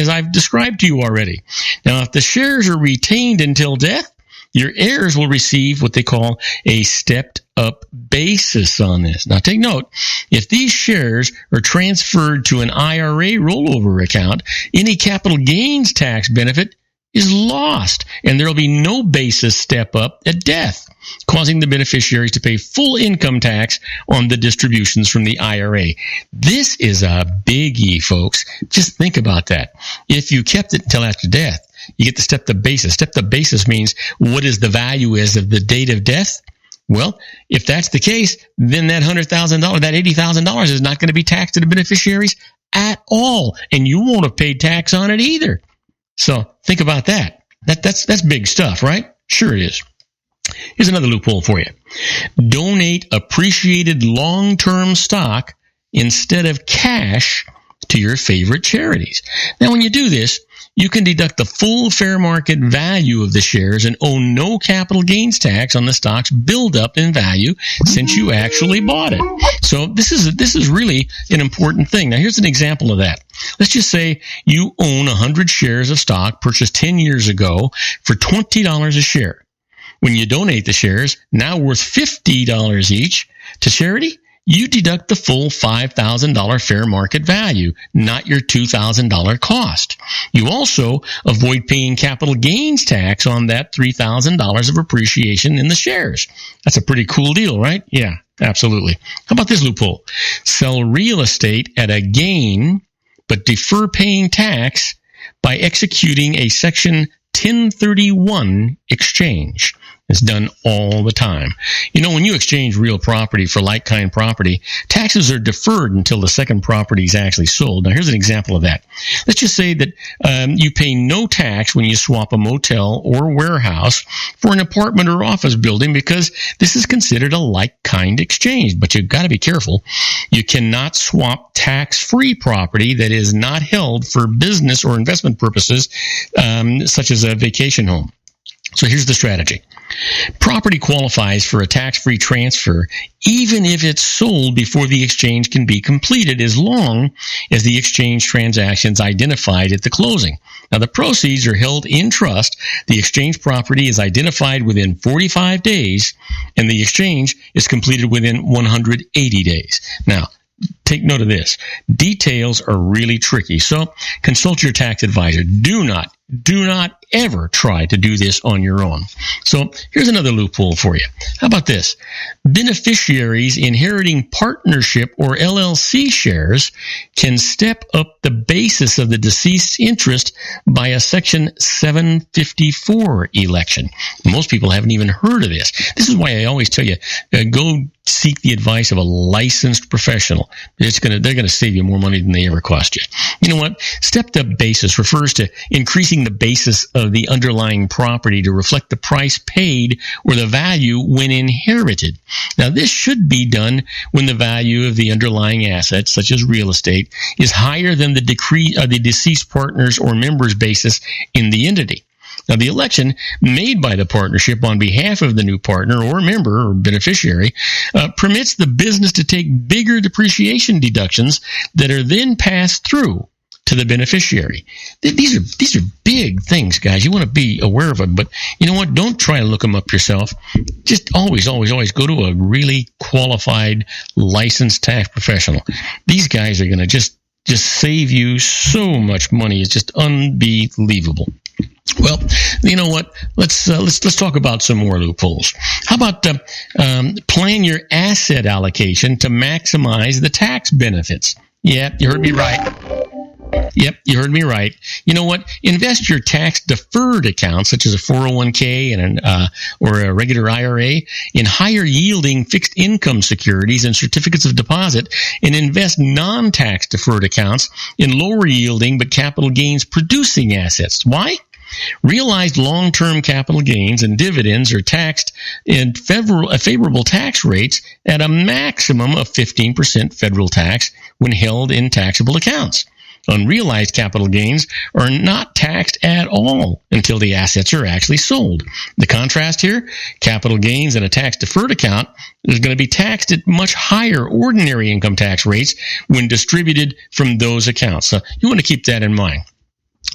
I've described to you already. Now, if the shares are retained until death, your heirs will receive what they call a stepped-up basis on this. Now, take note, if these shares are transferred to an IRA rollover account, any capital gains tax benefit is lost, and there will be no basis step-up at death, causing the beneficiaries to pay full income tax on the distributions from the IRA. This is a biggie, folks. Just think about that. If you kept it until after death, you get to step the basis. Step the basis means what is the value as of the date of death? Well, if that's the case, then that $100,000, that $80,000 is not going to be taxed to the beneficiaries at all, and you won't have paid tax on it either. So think about that. That's big stuff, right? Sure it is. Here's another loophole for you. Donate appreciated long-term stock instead of cash to your favorite charities. Now, when you do this, you can deduct the full fair market value of the shares and owe no capital gains tax on the stock's buildup in value since you actually bought it. So this is really an important thing. Now, here's an example of that. Let's just say you own 100 shares of stock purchased 10 years ago for $20 a share. When you donate the shares, now worth $50 each, to charity, you deduct the full $5,000 fair market value, not your $2,000 cost. You also avoid paying capital gains tax on that $3,000 of appreciation in the shares. That's a pretty cool deal, right? Yeah, absolutely. How about this loophole? Sell real estate at a gain, but defer paying tax by executing a Section 1031 exchange. It's done all the time. When you exchange real property for like-kind property, taxes are deferred until the second property is actually sold. Now, here's an example of that. Let's just say that you pay no tax when you swap a motel or warehouse for an apartment or office building because this is considered a like-kind exchange. But you've got to be careful. You cannot swap tax-free property that is not held for business or investment purposes, such as a vacation home. So here's the strategy. Property qualifies for a tax-free transfer even if it's sold before the exchange can be completed, as long as the exchange transaction is identified at the closing. Now, the proceeds are held in trust, the exchange property is identified within 45 days, and the exchange is completed within 180 days. Now, take note of this. Details are really tricky, so consult your tax advisor. Do not ever try to do this on your own. So here's another loophole for you. How about this? Beneficiaries inheriting partnership or LLC shares can step up the basis of the deceased's interest by a Section 754 election. Most people haven't even heard of this. This is why I always tell you, go seek the advice of a licensed professional. They're going to save you more money than they ever cost you. You know what? Stepped up basis refers to increasing the basis of the underlying property to reflect the price paid or the value when inherited. Now, this should be done when the value of the underlying assets, such as real estate, is higher than the deceased partner's or member's basis in the entity. Now, the election made by the partnership on behalf of the new partner or member or beneficiary permits the business to take bigger depreciation deductions that are then passed through to the beneficiary. These are big things, guys. You want to be aware of them, but you know what? Don't try to look them up yourself. Just always go to a really qualified, licensed tax professional. These guys are going to just save you so much money. It's just unbelievable. Well, you know what? Let's talk about some more loopholes. How about plan your asset allocation to maximize the tax benefits? Yeah, you heard me right. Yep, you heard me right. You know what? Invest your tax-deferred accounts, such as a 401k and or a regular IRA, in higher-yielding fixed income securities and certificates of deposit, and invest non-tax-deferred accounts in lower-yielding but capital gains-producing assets. Why? Realized long-term capital gains and dividends are taxed in favorable tax rates at a maximum of 15% federal tax when held in taxable accounts. Unrealized capital gains are not taxed at all until the assets are actually sold. The contrast here, capital gains in a tax-deferred account is going to be taxed at much higher ordinary income tax rates when distributed from those accounts. So you want to keep that in mind.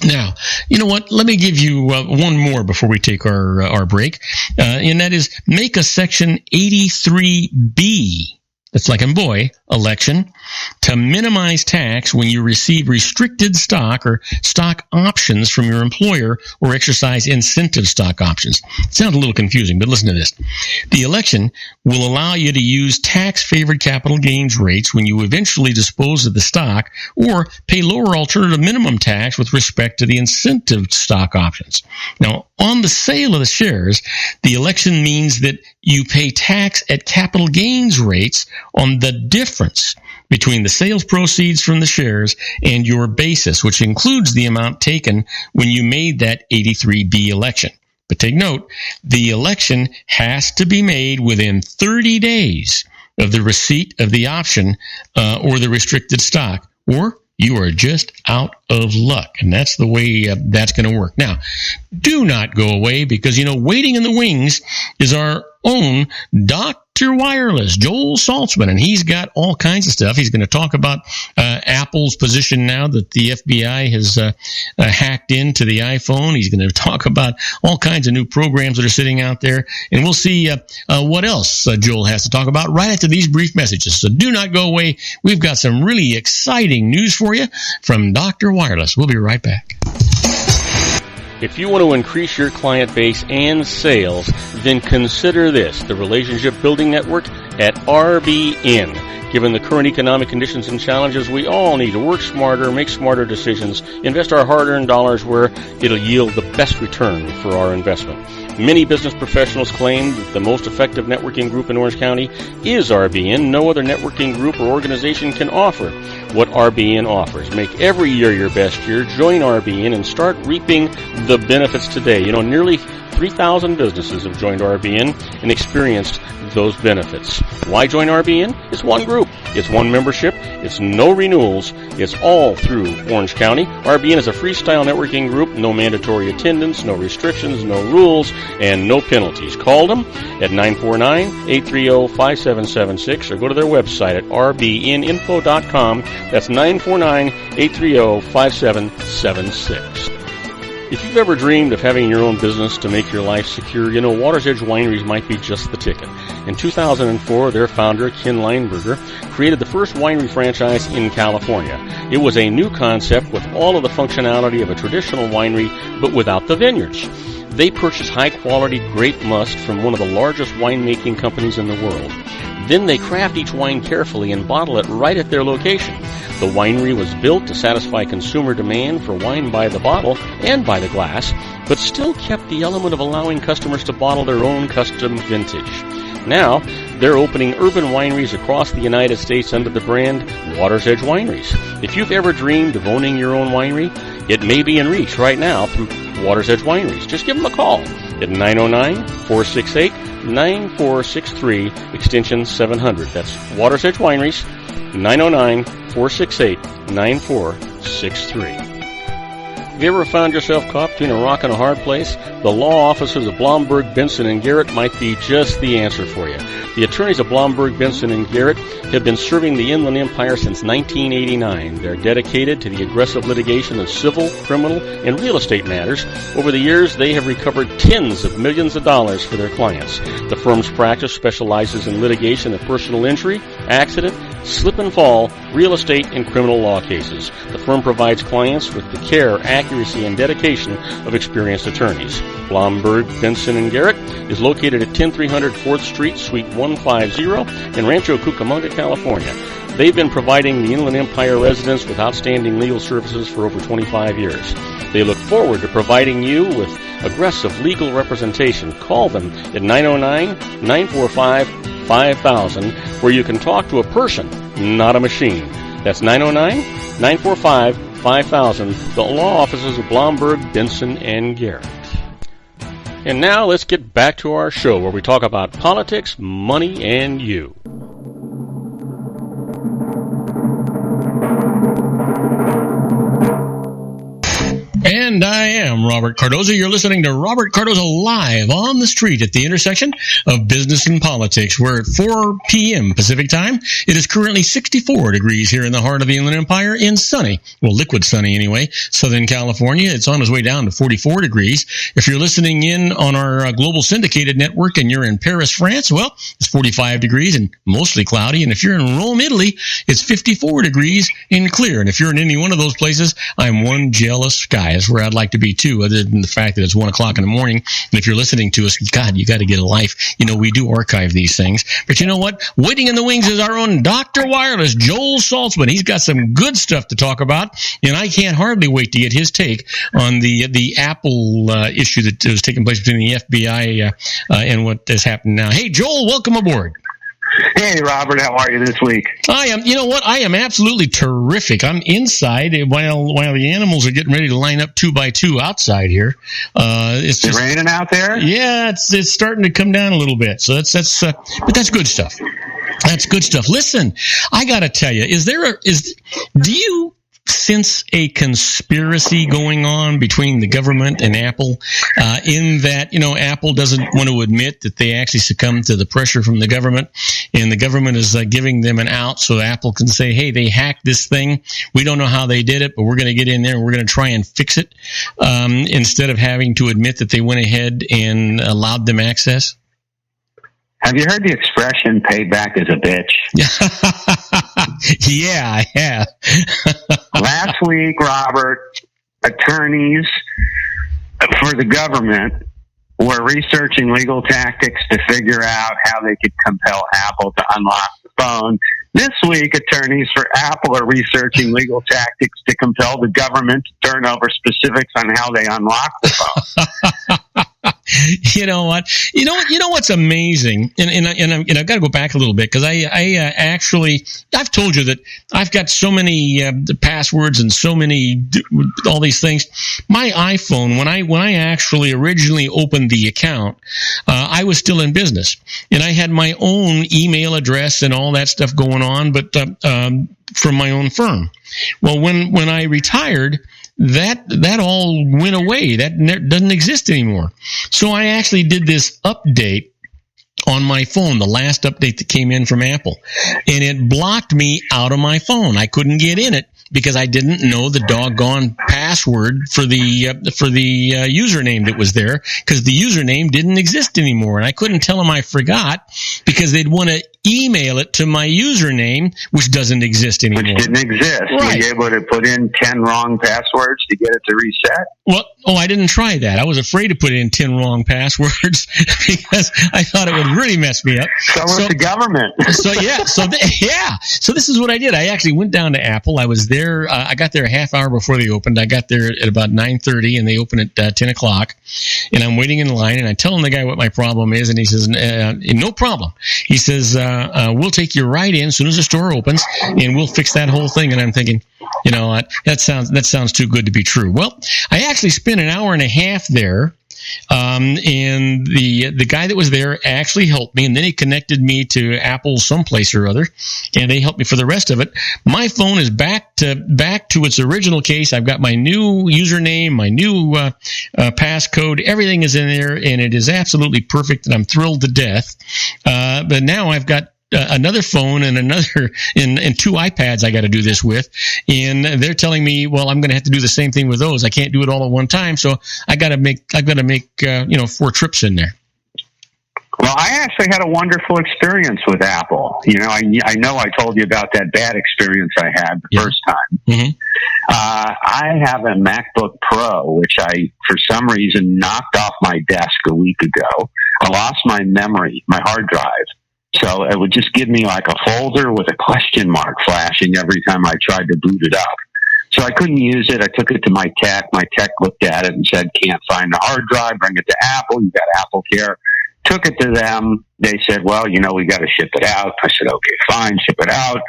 Now, you know what? Let me give you one more before we take our break, and that is make a Section 83B. That's like in boy, election, to minimize tax when you receive restricted stock or stock options from your employer or exercise incentive stock options. It sounds a little confusing, but listen to this. The election will allow you to use tax-favored capital gains rates when you eventually dispose of the stock or pay lower alternative minimum tax with respect to the incentive stock options. Now, on the sale of the shares, the election means that you pay tax at capital gains rates on the difference between the sales proceeds from the shares and your basis, which includes the amount taken when you made that 83B election. But take note, the election has to be made within 30 days of the receipt of the option or the restricted stock, or you are just out of luck. And that's the way that's going to work. Now, do not go away because, you know, waiting in the wings is our own Dr. Wireless, Joel Saltzman, and he's got all kinds of stuff. He's going to talk about Apple's position now that the FBI has hacked into the iPhone. He's going to talk about all kinds of new programs that are sitting out there, and we'll see what else Joel has to talk about right after these brief messages. So do not go away. We've got some really exciting news for you from Dr. Wireless. We'll be right back. If you want to increase your client base and sales, then consider this, the Relationship Building Network at RBN. Given the current economic conditions and challenges, we all need to work smarter, make smarter decisions, invest our hard-earned dollars where it'll yield the best return for our investment. Many business professionals claim that the most effective networking group in Orange County is RBN. No other networking group or organization can offer what RBN offers. Make every year your best year. Join RBN and start reaping the benefits today. You know, nearly 3,000 businesses have joined RBN and experienced those benefits. Why join RBN? It's one group. It's one membership. It's no renewals. It's all through Orange County. RBN is a freestyle networking group. No mandatory attendance, no restrictions, no rules, and no penalties. Call them at 949-830-5776 or go to their website at rbninfo.com. That's 949-830-5776. If you've ever dreamed of having your own business to make your life secure, you know Water's Edge Wineries might be just the ticket. In 2004, their founder, Ken Lineberger, created the first winery franchise in California. It was a new concept with all of the functionality of a traditional winery, but without the vineyards. They purchase high-quality grape must from one of the largest winemaking companies in the world. Then they craft each wine carefully and bottle it right at their location. The winery was built to satisfy consumer demand for wine by the bottle and by the glass, but still kept the element of allowing customers to bottle their own custom vintage. Now, they're opening urban wineries across the United States under the brand Water's Edge Wineries. If you've ever dreamed of owning your own winery, it may be in reach right now through Water's Edge Wineries. Just give them a call at 909-468-9463, extension 700. That's Water's Edge Wineries, 909-468-9463. Have you ever found yourself caught between a rock and a hard place? The law offices of Blomberg, Benson & Garrett might be just the answer for you. The attorneys of Blomberg, Benson & Garrett have been serving the Inland Empire since 1989. They're dedicated to the aggressive litigation of civil, criminal, and real estate matters. Over the years, they have recovered tens of millions of dollars for their clients. The firm's practice specializes in litigation of personal injury, accident, slip and fall, real estate, and criminal law cases. The firm provides clients with the care, accuracy, and dedication of experienced attorneys. Blomberg, Benson & Garrett is located at 10300 4th Street, Suite 150 in Rancho Cucamonga, California. They've been providing the Inland Empire residents with outstanding legal services for over 25 years. They look forward to providing you with aggressive legal representation. Call them at 909-945-5000, where you can talk to a person, not a machine. That's 909-945-5000, the law offices of Blomberg, Benson & Garrett. And now let's get back to our show where we talk about politics, money, and you. And I am Robert Cardoza. You're listening to Robert Cardoza Live on the street at the intersection of business and politics. We're at 4 p.m. Pacific time. It is currently 64 degrees here in the heart of the Inland Empire in sunny, well, liquid sunny anyway, Southern California. It's on its way down to 44 degrees. If you're listening in on our global syndicated network and you're in Paris, France, well, it's 45 degrees and mostly cloudy. And if you're in Rome, Italy, it's 54 degrees and clear. And if you're in any one of those places, I'm one jealous guy. Is where I'd like to be too, other than the fact that it's 1 o'clock in the morning. And if you're listening to us, God, you got to get a life. You know, we do archive these things. But you know what? Waiting in the wings is our own Dr. Wireless, Joel Saltzman. He's got some good stuff to talk about, and I can't hardly wait to get his take on the Apple issue that was taking place between the FBI and what has happened now. Hey, Joel, welcome aboard. Hey, Robert, how are you this week? I am, you know what? I am absolutely terrific. I'm inside while the animals are getting ready to line up 2 by 2 outside here. It's just raining out there? Yeah, it's starting to come down a little bit. So but that's good stuff. That's good stuff. Listen, I got to tell you, do you sense a conspiracy going on between the government and Apple, in that, you know, Apple doesn't want to admit that they actually succumbed to the pressure from the government, and the government is giving them an out so Apple can say, hey, they hacked this thing. We don't know how they did it, but we're going to get in there and we're going to try and fix it, instead of having to admit that they went ahead and allowed them access? Have you heard the expression, payback is a bitch? Yeah, I have. Last week, Robert, attorneys for the government were researching legal tactics to figure out how they could compel Apple to unlock the phone. This week, attorneys for Apple are researching legal tactics to compel the government to turn over specifics on how they unlock the phone. You know what? You know what's amazing, and I've got to go back a little bit because I've told you that I've got so many passwords and so many all these things. My iPhone, when I actually originally opened the account, I was still in business, and I had my own email address and all that stuff going on, but from my own firm. Well, when I retired, that all went away. That doesn't exist anymore. So I actually did this update on my phone, the last update that came in from Apple, and it blocked me out of my phone. I couldn't get in it because I didn't know the doggone password for the username that was there, because the username didn't exist anymore, and I couldn't tell them I forgot because they'd want to email it to my username, which doesn't exist anymore. Which didn't exist. Right. Were you able to put in 10 wrong passwords to get it to reset? Well, I didn't try that. I was afraid to put in 10 wrong passwords because I thought it would really mess me up. So was the government. So this is what I did. I actually went down to Apple. I was there. I got there a half hour before they opened. I got there at about 9:30, and they open at 10 o'clock. And I'm waiting in line, and I tell the guy what my problem is, and he says, "No problem." He says, "We'll take you right in as soon as the store opens, and we'll fix that whole thing." And I'm thinking, that sounds too good to be true. Well, I actually spent an hour and a half there. And the guy that was there actually helped me, and then he connected me to Apple someplace or other, and they helped me for the rest of it. My phone is back to its original case. I've got my new username, my new passcode. Everything is in there, and it is absolutely perfect, and I'm thrilled to death. But now I've got another phone and and two iPads I got to do this with, and they're telling me, well, I'm going to have to do the same thing with those. I can't do it all at one time, so I've got to make 4 trips in there. Well, I actually had a wonderful experience with Apple. I know I told you about that bad experience I had the first time. Mm-hmm. I have a MacBook Pro, which I, for some reason, knocked off my desk a week ago. I lost my memory, my hard drive. So it would just give me like a folder with a question mark flashing every time I tried to boot it up. So I couldn't use it. I took it to my tech. My tech looked at it and said, "Can't find the hard drive. Bring it to Apple. You got Apple Care." Took it to them. They said, "Well, we got to ship it out." I said, "Okay, fine, ship it out."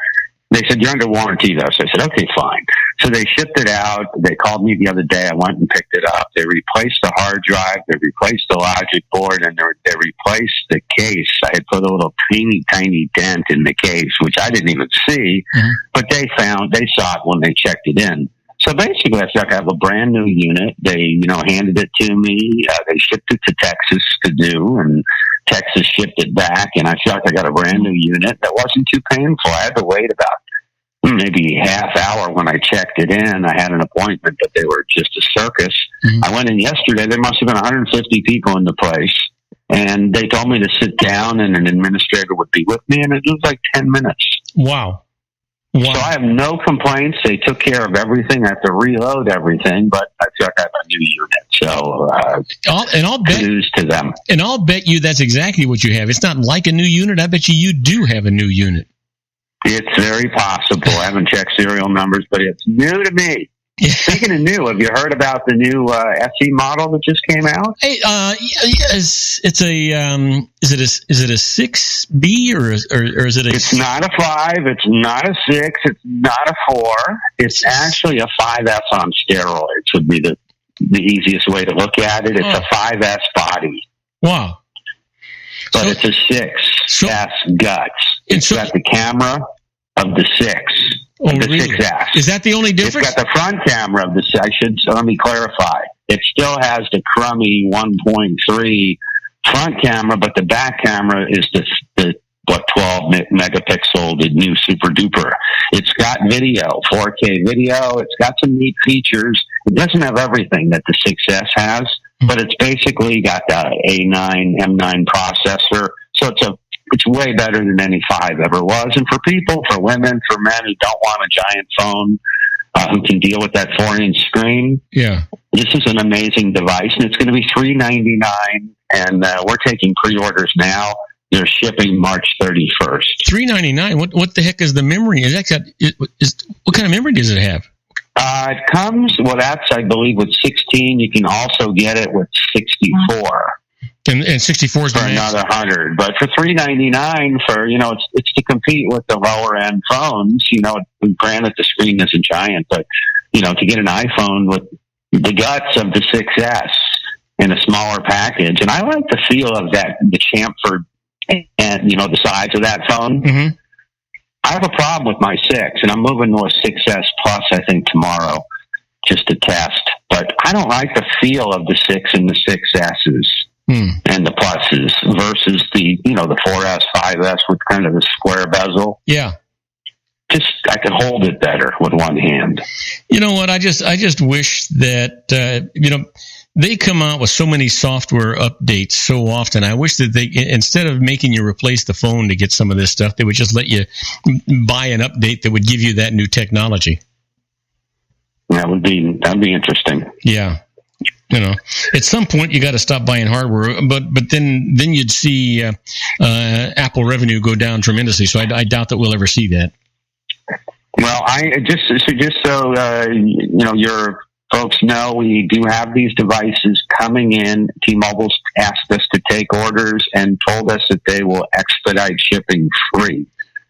They said, "You're under warranty, though." So I said, "Okay, fine." So they shipped it out. They called me the other day. I went and picked it up. They replaced the hard drive. They replaced the logic board, and they replaced the case. I had put a little teeny, tiny dent in the case, which I didn't even see, but they saw it when they checked it in. So basically, I feel like I have a brand new unit. They, handed it to me. They shipped it to Texas to do, and Texas shipped it back. And I feel like I got a brand new unit that wasn't too painful. I had to wait about maybe half hour when I checked it in. I had an appointment, but they were just a circus. I went in yesterday. There must have been 150 people in the place. And they told me to sit down and an administrator would be with me. And it was like 10 minutes. Wow. So I have no complaints. They took care of everything. I have to reload everything, but I feel like I have a new unit. So kudos to them. And I'll bet you that's exactly what you have. It's not like a new unit. I bet you do have a new unit. It's very possible. I haven't checked serial numbers, but it's new to me. Speaking of new, have you heard about the new SE model that just came out? Hey, yes, it's a is it a 6B or is it a? It's not a 5. It's not a 6. It's not a 4. It's actually a 5S on steroids. Would be the easiest way to look at it. It's a 5S body. Wow. But it's a 6S guts. It's got the camera of the 6. The really? 6S. Is that the only difference? It's got the front camera of the 6. Let me clarify. It still has the crummy 1.3 front camera, but the back camera is the 12 megapixel, the new super duper. It's got video, 4K video. It's got some neat features. It doesn't have everything that the 6S has, but it's basically got the A9, M9 processor. So it's way better than any 5 ever was. And for people, for women, for men who don't want a giant phone, who can deal with that 4-inch screen, this is an amazing device. And it's going to be $399, and we're taking pre-orders now. They're shipping March 31st. $399. What the heck is the memory? What kind of memory does it have? It comes, that's, I believe, with 16. You can also get it with 64. And 64 is for another 100, but for $399, for it's to compete with the lower end phones. Granted the screen isn't giant, but to get an iPhone with the guts of the 6S in a smaller package, and I like the feel of that, the chamfered, and the size of that phone. Mm-hmm. I have a problem with my 6, and I'm moving to a 6S Plus, I think, tomorrow, just to test. But I don't like the feel of the 6 and the 6S's. And the pluses versus the 4S, 5S with kind of the square bezel. Yeah. I could hold it better with one hand. You know what? I just wish that they come out with so many software updates so often. I wish that they, instead of making you replace the phone to get some of this stuff, they would just let you buy an update that would give you that new technology. That'd be interesting. Yeah. At some point you got to stop buying hardware, but then you'd see Apple revenue go down tremendously. So I doubt that we'll ever see that. Well, your folks know, we do have these devices coming in. T-Mobile's asked us to take orders and told us that they will expedite shipping free.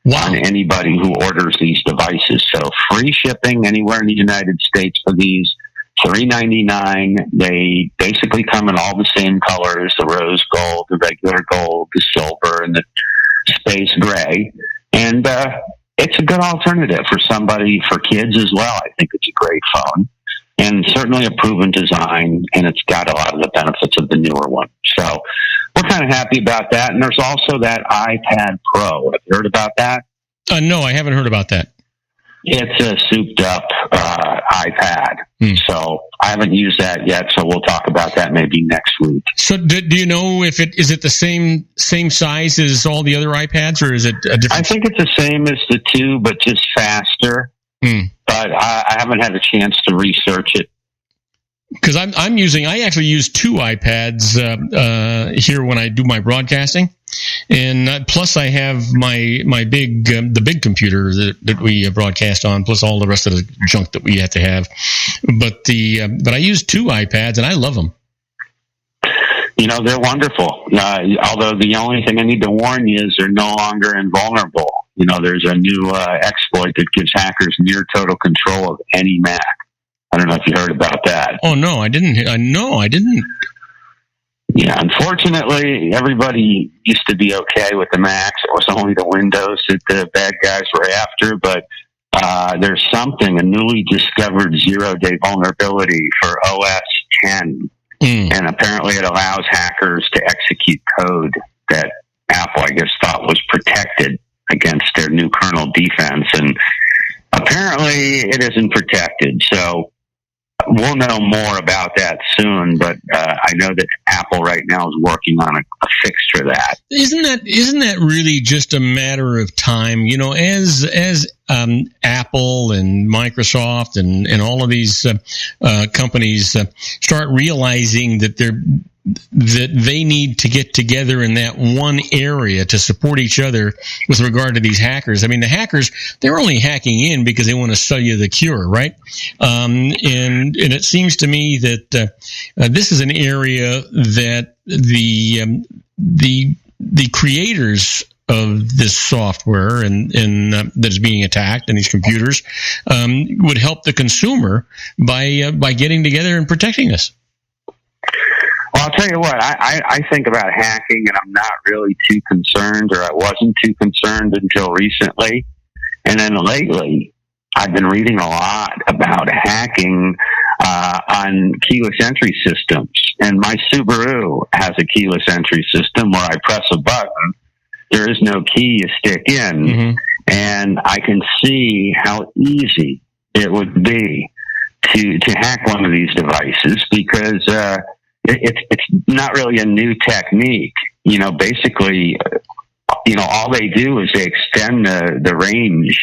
Wow. On anybody who orders these devices. So free shipping anywhere in the United States for these. $3.99. They basically come in all the same colors: the rose gold, the regular gold, the silver, and the space gray. And it's a good alternative for kids as well. I think it's a great phone, and certainly a proven design, and it's got a lot of the benefits of the newer one. So we're kind of happy about that. And there's also that iPad Pro. Have you heard about that? No, I haven't heard about that. It's a souped-up iPad. So I haven't used that yet, so we'll talk about that maybe next week. So do you know if is it the same size as all the other iPads, or is it a different? I think it's the same as the two, but just faster. But I haven't had a chance to research it. Because I actually use two iPads here when I do my broadcasting, and plus I have my big the big computer that we broadcast on, plus all the rest of the junk that we have to have. But I use two iPads and I love them. They're wonderful. Although the only thing I need to warn you is they're no longer invulnerable. There's a new exploit that gives hackers near total control of any Mac. I don't know if you heard about that. Oh, no, I didn't. I didn't. Yeah, unfortunately, everybody used to be okay with the Macs. It was only the Windows that the bad guys were after. But there's a newly discovered zero-day vulnerability for OS X. And apparently it allows hackers to execute code that Apple, I guess, thought was protected against their new kernel defense. And apparently it isn't protected. So we'll know more about that soon, but I know that Apple right now is working on a fix for that. Isn't that really just a matter of time? As Apple and Microsoft and all of these companies start realizing that they need to get together in that one area to support each other with regard to these hackers. I mean, the hackers, they're only hacking in because they want to sell you the cure, right? And it seems to me that this is an area that the creators of this software and that is being attacked in these computers would help the consumer by getting together and protecting us. Well, I'll tell you what, I think about hacking, and I'm not really too concerned, or I wasn't too concerned until recently. And then lately, I've been reading a lot about hacking on keyless entry systems. And my Subaru has a keyless entry system where I press a button. There is no key you stick in. And I can see how easy it would be to hack one of these devices, because it's not really a new technique. Basically, all they do is they extend the range,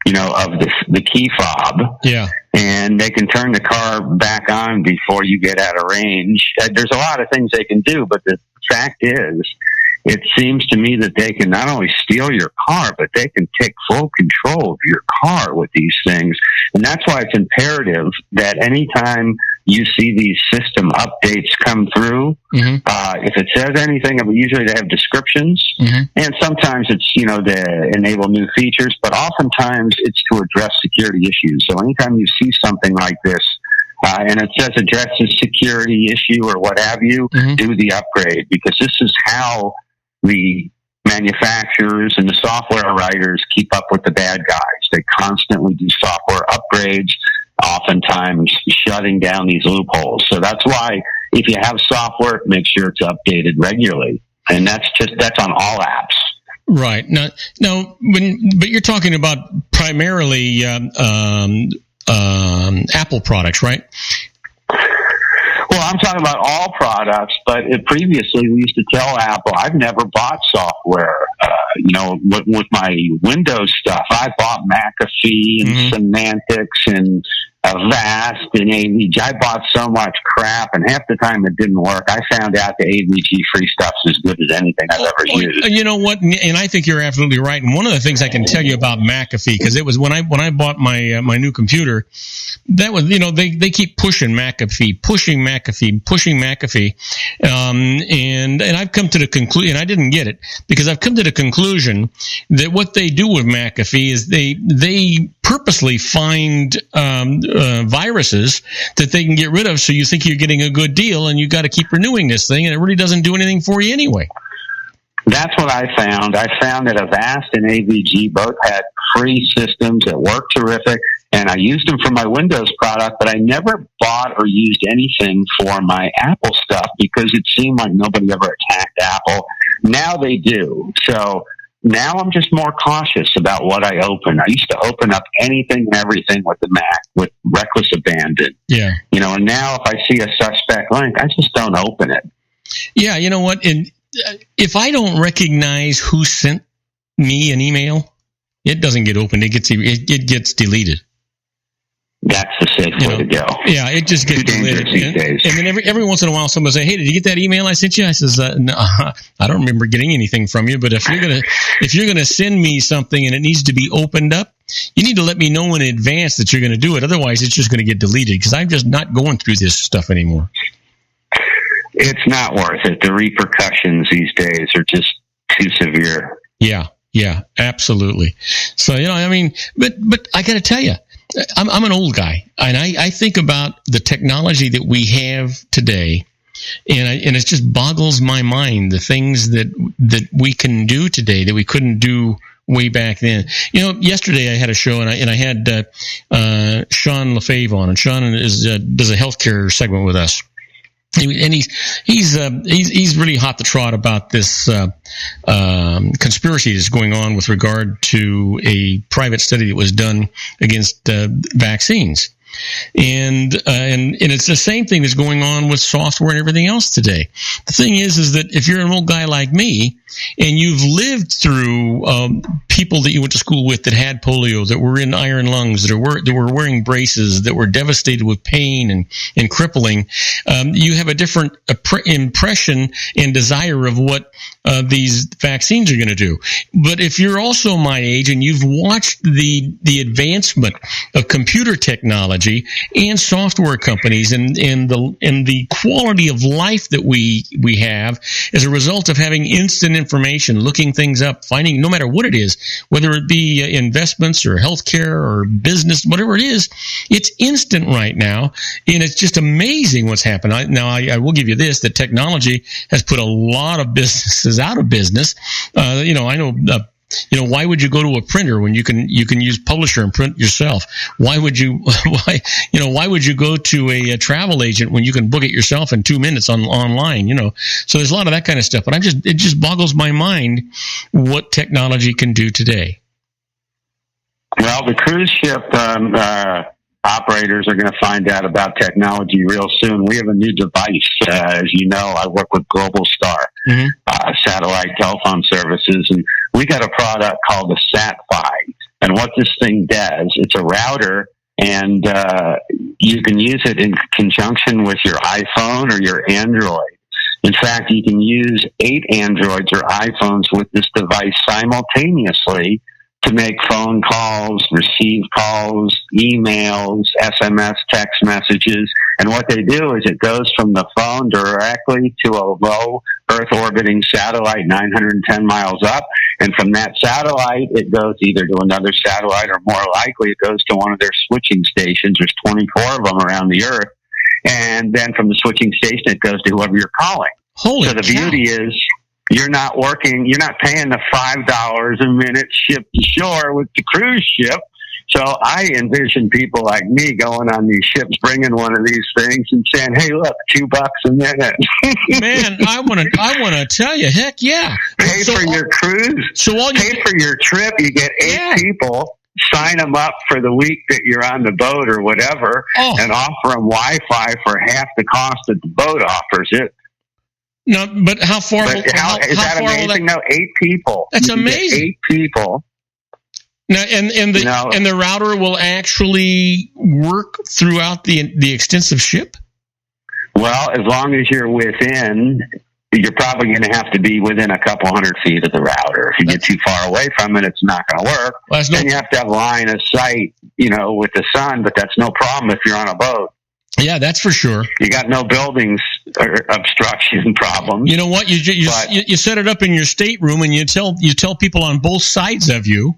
of the key fob. Yeah. And they can turn the car back on before you get out of range. There's a lot of things they can do, but the fact is, it seems to me that they can not only steal your car, but they can take full control of your car with these things. And that's why it's imperative that anytime you see these system updates come through, if it says anything, usually they have descriptions, and sometimes it's, to enable new features, but oftentimes it's to address security issues. So anytime you see something like this, and it says address a security issue or what have you, do the upgrade, because this is how the manufacturers and the software writers keep up with the bad guys. They constantly do software upgrades, oftentimes shutting down these loopholes. So that's why if you have software, make sure it's updated regularly. And that's on all apps. Right. Now, but you're talking about primarily Apple products, right? Well, I'm talking about all products, but previously we used to tell Apple, I've never bought software. With my Windows stuff, I bought McAfee and Semantics and Avast and AVG. I bought so much crap, and half the time it didn't work. I found out the AVG free stuff's as good as anything I've ever used. You know what? And I think you're absolutely right. And one of the things I can tell you about McAfee, because it was when I bought my new computer, that was, they keep pushing McAfee, and I've come to the conclusion, and I didn't get it, because I've come to the conclusion that what they do with McAfee is they purposely find viruses that they can get rid of, so you think you're getting a good deal, and you got to keep renewing this thing, and it really doesn't do anything for you anyway. That's what I found. I found that Avast and AVG both had free systems that worked terrific, and I used them for my Windows product, but I never bought or used anything for my Apple stuff because it seemed like nobody ever attacked Apple. Now they do. So now I'm just more cautious about what I open. I used to open up anything and everything with the Mac with reckless abandon. Yeah. And now if I see a suspect link, I just don't open it. Yeah, you know what? And if I don't recognize who sent me an email, it doesn't get opened. It gets deleted. That's the safe way to go. Yeah, it just gets deleted. And then every once in a while, someone will say, "Hey, did you get that email I sent you?" I says, "No, I don't remember getting anything from you. But if you're gonna send me something and it needs to be opened up, you need to let me know in advance that you're going to do it. Otherwise, it's just going to get deleted because I'm just not going through this stuff anymore." It's not worth it. The repercussions these days are just too severe. Yeah, absolutely. So but I got to tell you, I'm an old guy, and I think about the technology that we have today, and it just boggles my mind, the things that we can do today that we couldn't do way back then. Yesterday I had a show, and I had Sean LaFave on, and Sean does a healthcare segment with us. And he's really hot to trot about this conspiracy that's going on with regard to a private study that was done against vaccines. And it's the same thing that's going on with software and everything else today. The thing is that if you're an old guy like me and you've lived through people that you went to school with that had polio, that were in iron lungs, that were wearing braces, that were devastated with pain and crippling, you have a different impression and desire of what these vaccines are going to do. But if you're also my age and you've watched the advancement of computer technology and software companies and the quality of life that we have as a result of having instant information, looking things up, finding, no matter what it is, whether it be investments or healthcare or business, whatever it is, it's instant right now, and it's just amazing what's happened. I will give you this, that technology has put a lot of businesses out of business. I know why would you go to a printer when you can use Publisher and print yourself? Why would you go to a travel agent when you can book it yourself in 2 minutes online? So there's a lot of that kind of stuff. But it just boggles my mind what technology can do today. Well, the cruise ship operators are going to find out about technology real soon. We have a new device. As you know, I work with Global Star, satellite telephone services, and we got a product called the SatFi. And what this thing does, it's a router, and you can use it in conjunction with your iPhone or your Android. In fact, you can use 8 Androids or iPhones with this device simultaneously to make phone calls, receive calls, emails, SMS, text messages. And what they do is it goes from the phone directly to a low Earth orbiting satellite 910 miles up. And from that satellite, it goes either to another satellite, or more likely it goes to one of their switching stations. There's 24 of them around the Earth. And then from the switching station, it goes to whoever you're calling. Holy so the cow. Beauty is, you're not paying the $5 a minute ship to shore with the cruise ship. So I envision people like me going on these ships, bringing one of these things and saying, "Hey, look, $2 a minute." Man, I want to tell you, heck yeah. Pay for your cruise. Pay for your trip. You get 8 people. sign them up for the week that you're on the boat or whatever, and offer them Wi-Fi for half the cost that the boat offers it. No, but how far? But is that amazing? No, 8 people. That's amazing. 8 people. Now, and the router will actually work throughout the extensive ship? Well, as long as you're within, you're probably going to have to be within a couple 100 feet of the router. If you get too far away from it, it's not going to work. Well, then you have to have line of sight, with the sun, but that's no problem if you're on a boat. Yeah, that's for sure. You got no buildings or obstruction problems. You know what? You set it up in your stateroom, and you tell people on both sides of you.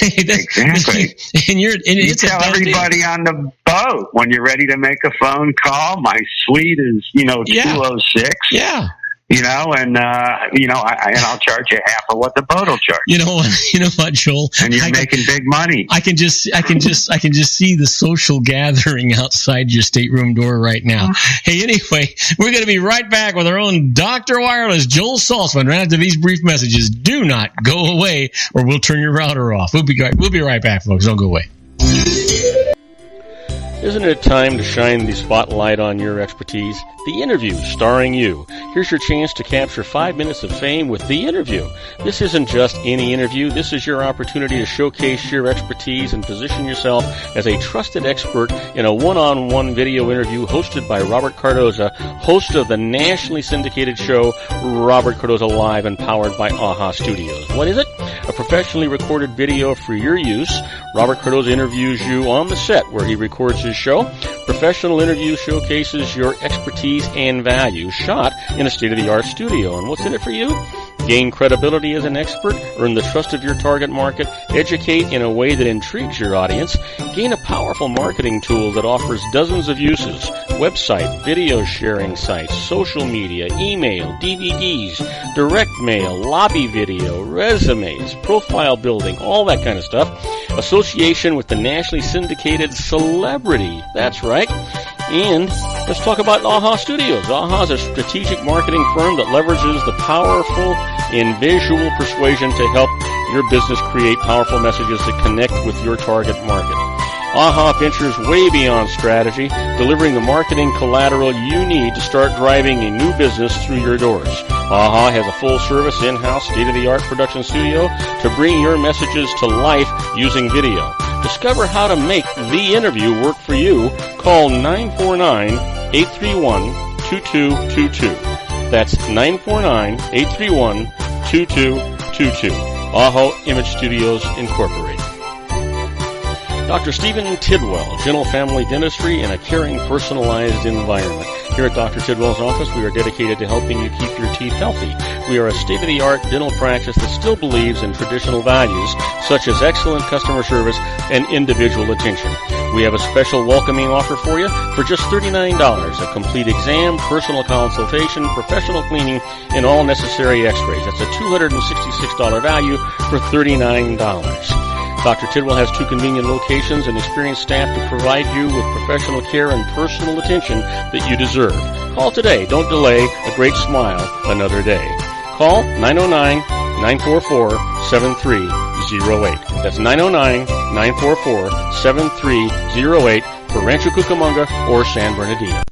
Exactly. And you tell everybody on the boat when you're ready to make a phone call. My suite is 206. Yeah. And I'll charge you half of what the boat will charge. You know what, Joel? And you're making big money. I can just see the social gathering outside your stateroom door right now. Hey, anyway, we're going to be right back with our own Dr. Wireless, Joel Saltzman, right after these brief messages. Do not go away, or we'll turn your router off. We'll be right back, folks. Don't go away. Isn't it time to shine the spotlight on your expertise? The Interview, starring you. Here's your chance to capture 5 minutes of fame with The Interview. This isn't just any interview. This is your opportunity to showcase your expertise and position yourself as a trusted expert in a one-on-one video interview hosted by Robert Cardoza, host of the nationally syndicated show Robert Cardoza Live and powered by AHA Studios. What is it? A professionally recorded video for your use. Robert Cardoza interviews you on the set where he records his show. Professional interview showcases your expertise and value, shot in a state-of-the-art studio. And what's in it for you? Gain credibility as an expert, earn the trust of your target market, educate in a way that intrigues your audience, gain a powerful marketing tool that offers dozens of uses, website, video sharing sites, social media, email, DVDs, direct mail, lobby video, resumes, profile building, all that kind of stuff. Association with the nationally syndicated celebrity. That's right. And let's talk about AHA Studios. AHA is a strategic marketing firm that leverages the powerful and visual persuasion to help your business create powerful messages that connect with your target market. AHA ventures way beyond strategy, delivering the marketing collateral you need to start driving a new business through your doors. AHA has a full-service, in-house, state-of-the-art production studio to bring your messages to life using video. Discover how to make The Interview work for you. Call 949-831-2222. That's 949-831-2222. AHA Image Studios Incorporated. Dr. Stephen Tidwell, Gentle Family Dentistry in a caring, personalized environment. Here at Dr. Tidwell's office, we are dedicated to helping you keep your teeth healthy. We are a state-of-the-art dental practice that still believes in traditional values, such as excellent customer service and individual attention. We have a special welcoming offer for you for just $39, a complete exam, personal consultation, professional cleaning, and all necessary x-rays. That's a $266 value for $39. Dr. Tidwell has 2 convenient locations and experienced staff to provide you with professional care and personal attention that you deserve. Call today. Don't delay a great smile another day. Call 909-944-7308. That's 909-944-7308 for Rancho Cucamonga or San Bernardino.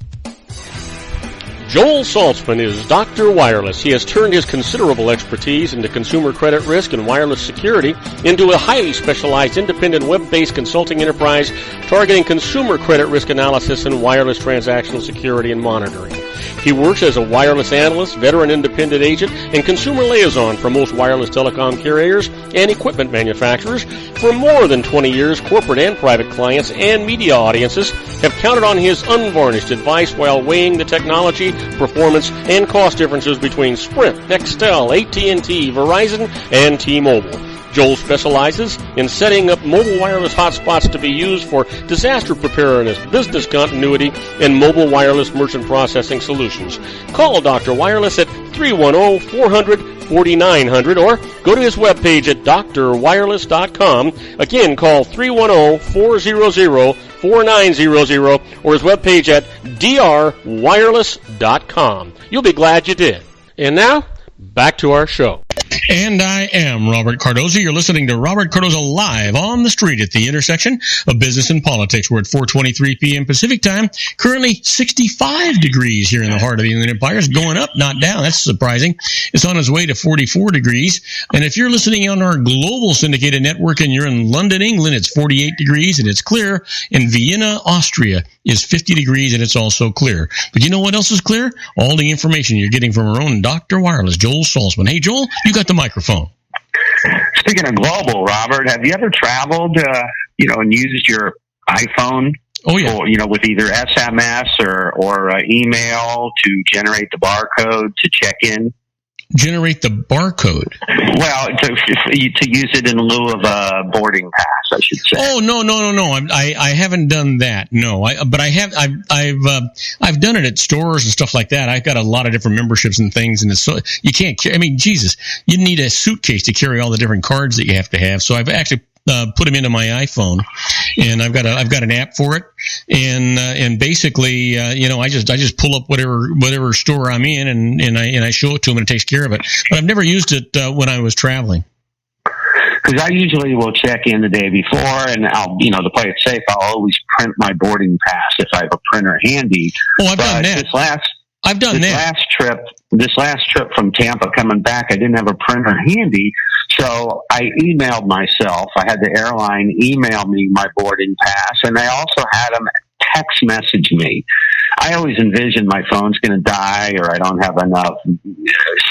Joel Saltzman is Dr. Wireless. He has turned his considerable expertise into consumer credit risk and wireless security into a highly specialized independent web-based consulting enterprise targeting consumer credit risk analysis and wireless transactional security and monitoring. He works as a wireless analyst, veteran independent agent, and consumer liaison for most wireless telecom carriers and equipment manufacturers. For more than 20 years, corporate and private clients and media audiences have counted on his unvarnished advice while weighing the technology, performance, and cost differences between Sprint, Nextel, AT&T, Verizon, and T-Mobile. Joel specializes in setting up mobile wireless hotspots to be used for disaster preparedness, business continuity, and mobile wireless merchant processing solutions. Call Dr. Wireless at 310-400-4900 or go to his webpage at drwireless.com. Again, call 310-400-4900 or his webpage at drwireless.com. You'll be glad you did. And now, back to our show. And I am Robert Cardoza. You're listening to Robert Cardoza live on the street at the intersection of business and politics. We're at 4:23 p.m. Pacific time. Currently 65 degrees here in the heart of the Inland Empire. It's going up, not down. That's surprising. It's on its way to 44 degrees. And if you're listening on our global syndicated network and you're in London, England, it's 48 degrees and it's clear. In Vienna, Austria is 50 degrees and it's also clear. But you know what else is clear? All the information you're getting from our own Dr. Wireless, Joel Salzman. Hey, Joel, you got the microphone. Speaking of global, Robert, have you ever traveled, and used your iPhone? Oh, yeah. For, with either SMS or email to generate the barcode to check in? Generate the barcode? Well, to use it in lieu of a boarding pass, I should say. Oh, no. I haven't done that. No, but I have. I've done it at stores and stuff like that. I've got a lot of different memberships and things, and it's so you can't. I mean, Jesus, you need a suitcase to carry all the different cards that you have to have. So I've actually put them into my iPhone, and I've got an app for it, and basically, I just pull up whatever store I'm in, and I show it to them, and it takes care of it. But I've never used it when I was traveling. Because I usually will check in the day before, and I'll, to play it safe, I'll always print my boarding pass if I have a printer handy. Oh, I've done that. This last trip from Tampa coming back, I didn't have a printer handy, so I emailed myself. I had the airline email me my boarding pass, and I also had them text message me. I always envision my phone's going to die or I don't have enough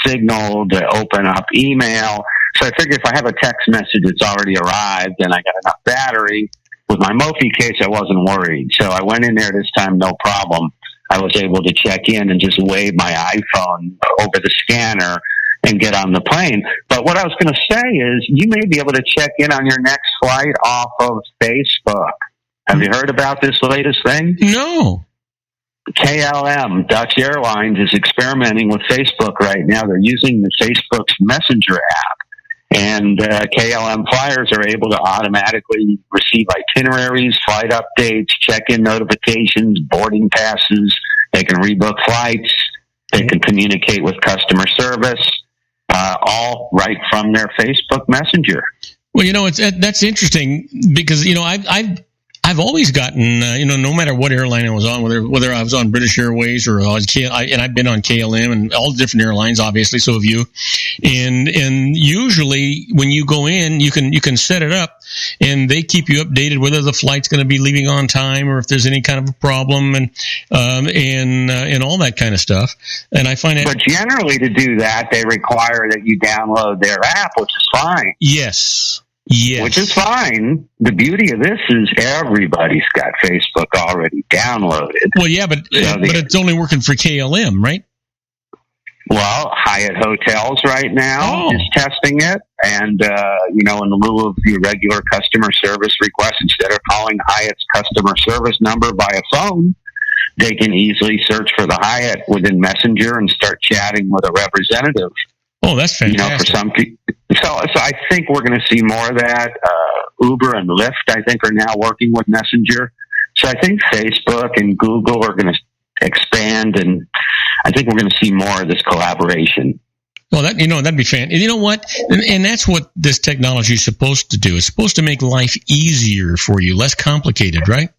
signal to open up email. So I figured if I have a text message that's already arrived and I got enough battery, with my Mophie case, I wasn't worried. So I went in there this time, no problem. I was able to check in and just wave my iPhone over the scanner and get on the plane. But what I was going to say is you may be able to check in on your next flight off of Facebook. Have you heard about this latest thing? No. KLM, Dutch Airlines, is experimenting with Facebook right now. They're using the Facebook's Messenger app. And KLM flyers are able to automatically receive itineraries, flight updates, check-in notifications, boarding passes. They can rebook flights. They can communicate with customer service, all right from their Facebook Messenger. Well, that's interesting because, I've always gotten, no matter what airline I was on, whether I was on British Airways or and I've been on KLM and all the different airlines, obviously, so have you. And usually when you go in, you can set it up and they keep you updated whether the flight's going to be leaving on time or if there's any kind of a problem and all that kind of stuff. And I find it. But generally to do that, they require that you download their app, which is fine. Yes. Which is fine. The beauty of this is everybody's got Facebook already downloaded. Well, yeah, but it's only working for KLM, right? Well, Hyatt Hotels right now is testing it. And, in lieu of your regular customer service request, instead of calling Hyatt's customer service number by a phone, they can easily search for the Hyatt within Messenger and start chatting with a representative. Oh, that's fantastic. For some people. So I think we're going to see more of that. Uber and Lyft, I think, are now working with Messenger. So I think Facebook and Google are going to expand, and I think we're going to see more of this collaboration. Well, that'd be fantastic. You know what? And that's what this technology is supposed to do. It's supposed to make life easier for you, less complicated, right?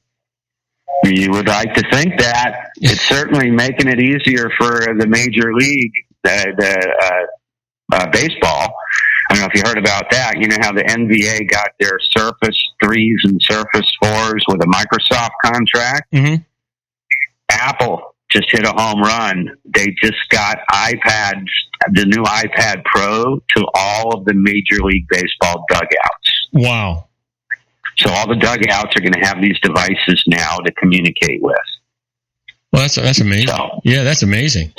You would like to think that. It's certainly making it easier for the major league, baseball. I don't know if you heard about that. You know how the NBA got their Surface 3s and Surface 4s with a Microsoft contract? Mm-hmm. Apple just hit a home run. They just got iPads, the new iPad Pro, to all of the Major League Baseball dugouts. Wow. So all the dugouts are going to have these devices now to communicate with. Well, that's amazing. Yeah, that's amazing.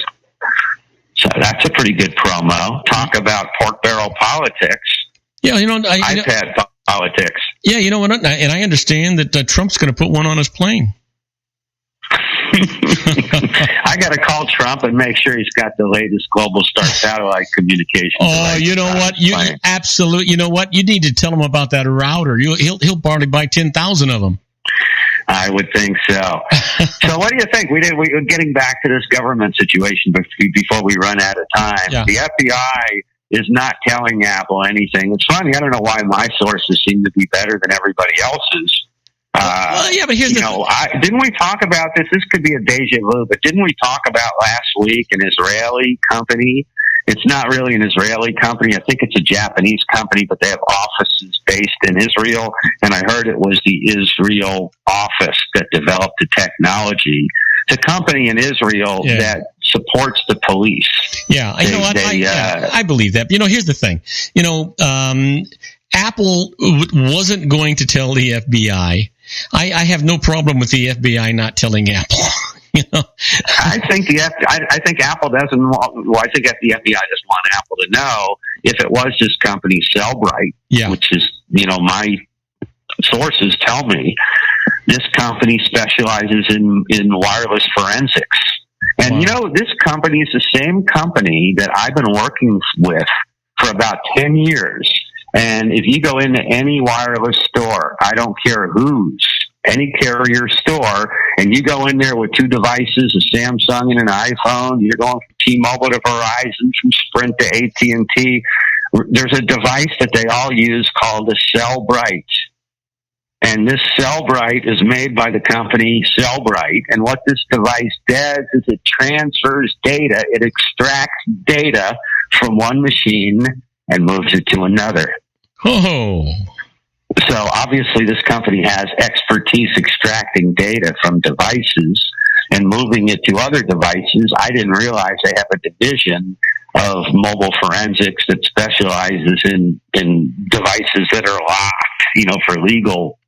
So that's a pretty good promo. Talk about pork barrel politics. Yeah, iPad politics. Yeah, you know what? And I understand that Trump's going to put one on his plane. I got to call Trump and make sure he's got the latest Global Star satellite communication. Oh, you know what? You absolutely. You know what? You need to tell him about that router. He'll probably buy 10,000 of them. I would think so. So what do you think? We're getting back to this government situation before we run out of time. Yeah. The FBI is not telling Apple anything. It's funny. I don't know why my sources seem to be better than everybody else's. Yeah, but here's didn't we talk about this? This could be a deja vu, but didn't we talk about last week an Israeli company? It's not really an Israeli company. I think it's a Japanese company, but they have offices based in Israel. And I heard it was the Israel office that developed the technology. It's a company in Israel that supports the police. Yeah, I believe that. Here's the thing. Apple wasn't going to tell the FBI. I have no problem with the FBI not telling Apple. I think Apple doesn't. I think the FBI doesn't want Apple to know. If it was this company, Cellbrite, which is my sources tell me, this company specializes in wireless forensics. And this company is the same company that I've been working with for about 10 years. And if you go into any wireless store, I don't care any carrier store, and you go in there with two devices, a Samsung and an iPhone, you're going from T-Mobile to Verizon, from Sprint to AT&T, there's a device that they all use called a Cellbrite. And this Cellbrite is made by the company Cellbrite. And what this device does is it transfers data. It extracts data from one machine and moves it to another. Oh. So obviously this company has expertise extracting data from devices and moving it to other devices. I didn't realize they have a division of mobile forensics that specializes in devices that are locked, for legal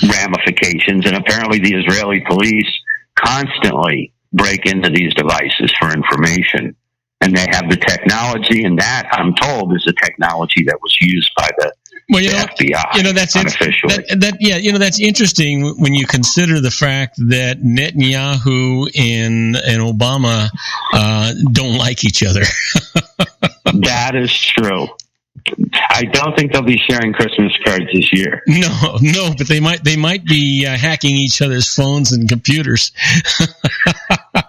ramifications. And apparently the Israeli police constantly break into these devices for information. And they have the technology, and that, I'm told, is the technology that was used by the FBI. That's unofficially. That's interesting when you consider the fact that Netanyahu and Obama don't like each other. That is true. I don't think they'll be sharing Christmas cards this year. No, but they might be hacking each other's phones and computers.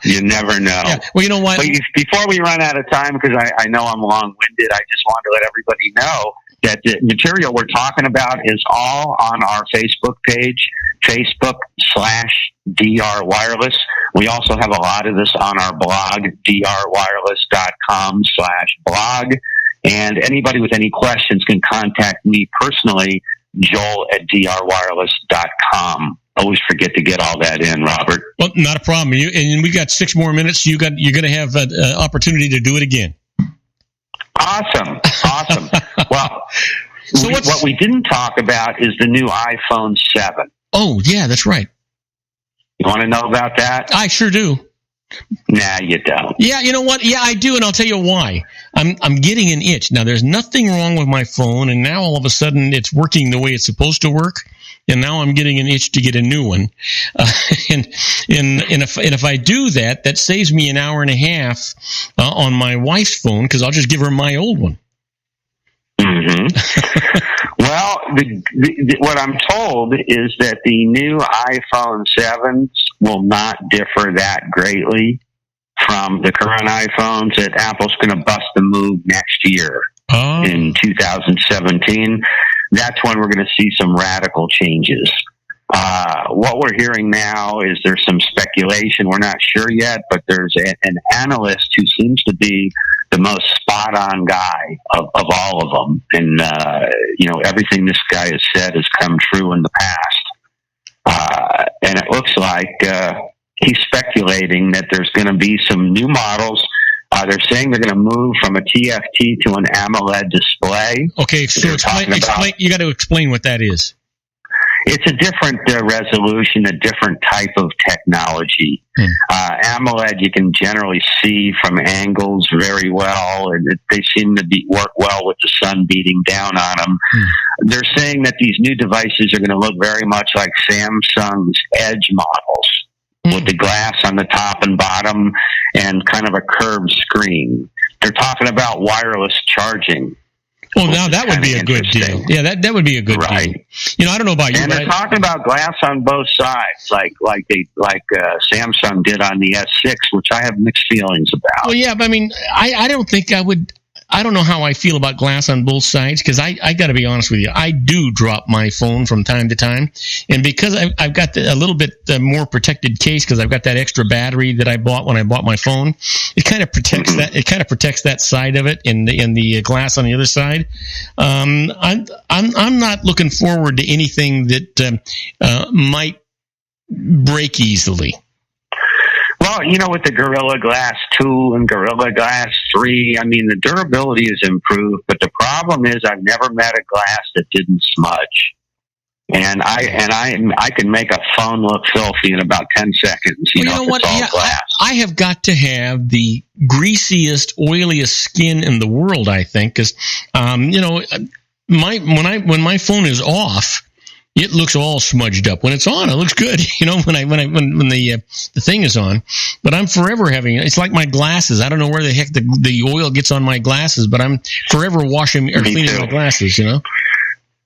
You never know. Yeah. Well, you know what? But before we run out of time, because I know I'm long-winded, I just wanted to let everybody know that the material we're talking about is all on our Facebook page, Facebook/DR Wireless. We also have a lot of this on our blog, drwireless.com/blog. And anybody with any questions can contact me personally, joel@drwireless.com. Always forget to get all that in, Robert. Well, not a problem. And we got 6 more minutes. You're going to have an opportunity to do it again. Awesome. Well, what we didn't talk about is the new iPhone 7. Oh, yeah, that's right. You want to know about that? I sure do. Nah, you don't. Yeah, you know what? Yeah, I do, and I'll tell you why. I'm getting an itch. Now, there's nothing wrong with my phone, and now all of a sudden it's working the way it's supposed to work, and now I'm getting an itch to get a new one. And if I do that, that saves me an hour and a half on my wife's phone, because I'll just give her my old one. Mm-hmm. Well, what I'm told is that the new iPhone 7s will not differ that greatly from the current iPhones, that Apple's going to bust the move next year in 2017. That's when we're going to see some radical changes. What we're hearing now is there's some speculation. We're not sure yet, but there's an analyst who seems to be the most spot-on guy of all of them. And, everything this guy has said has come true in the past. And it looks like he's speculating that there's going to be some new models. They're saying they're going to move from a TFT to an AMOLED display. Okay, so explain. You got to explain what that is. It's a different resolution, a different type of technology. AMOLED you can generally see from angles very well, and they seem to work well with the sun beating down on them. They're saying that these new devices are going to look very much like Samsung's Edge models, with the glass on the top and bottom and kind of a curved screen. They're talking about wireless charging. Well, now that would be a good deal. Yeah, that would be a good deal. I don't know about you. And they're talking about glass on both sides, like Samsung did on the S6, which I have mixed feelings about. Well, yeah, but I don't think I would I don't know how I feel about glass on both sides, because I got to be honest with you. I do drop my phone from time to time. And because I've got a little bit more protected case, because I've got that extra battery that I bought when I bought my phone, it kind of protects that. It kind of protects that side of it, and the glass on the other side. I'm not looking forward to anything that might break easily. Well, with the Gorilla Glass 2 and Gorilla Glass 3, I mean, the durability is improved, but the problem is I've never met a glass that didn't smudge. And I can make a phone look filthy in about 10 seconds. You know what? It's all glass. I have got to have the greasiest, oiliest skin in the world, I think, because when my phone is off, it looks all smudged up. When it's on, it looks good. When the thing is on. But I'm forever having, it's like my glasses. I don't know where the heck the oil gets on my glasses, but I'm forever washing or cleaning my glasses.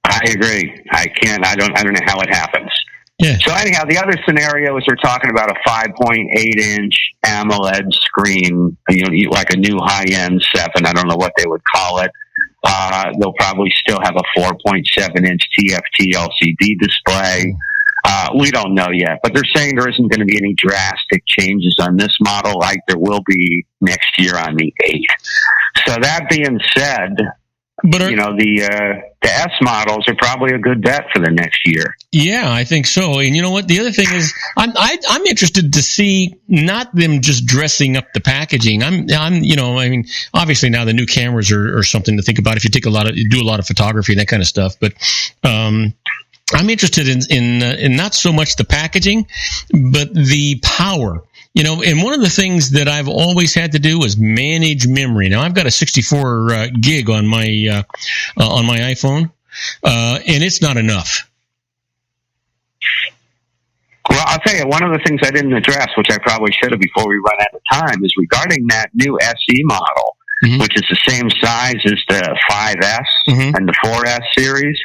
I agree. I don't know how it happens. Yeah. So anyhow, the other scenario is we're talking about a 5.8-inch AMOLED screen, like a new high-end 7. I don't know what they would call it. They'll probably still have a 4.7-inch TFT LCD display. We don't know yet, but they're saying there isn't going to be any drastic changes on this model like there will be next year on the 8. So that being said, the S models are probably a good bet for the next year. Yeah, I think so. And you know what? The other thing is, I'm interested to see not them just dressing up the packaging. Obviously now the new cameras are something to think about if you do a lot of photography and that kind of stuff. But I'm interested in not so much the packaging, but the power. And one of the things that I've always had to do is manage memory. Now I've got a 64 gig on my iPhone, and it's not enough. Well, I'll tell you, one of the things I didn't address, which I probably should have before we run out of time, is regarding that new SE model, which is the same size as the 5S and the 4S series.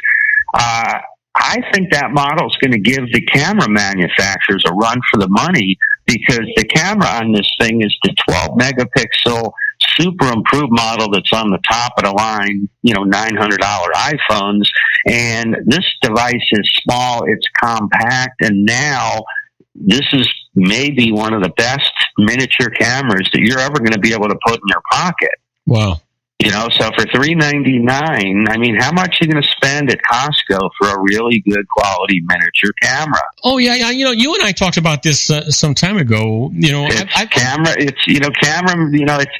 I think that model is going to give the camera manufacturers a run for the money, because the camera on this thing is the 12 megapixel super improved model that's on the top of the line, $900 iPhones. And this device is small, it's compact, and now this is maybe one of the best miniature cameras that you're ever going to be able to put in your pocket. Wow. So for $399, I mean, how much are you going to spend at Costco for a really good quality miniature camera? Oh yeah. You and I talked about this some time ago.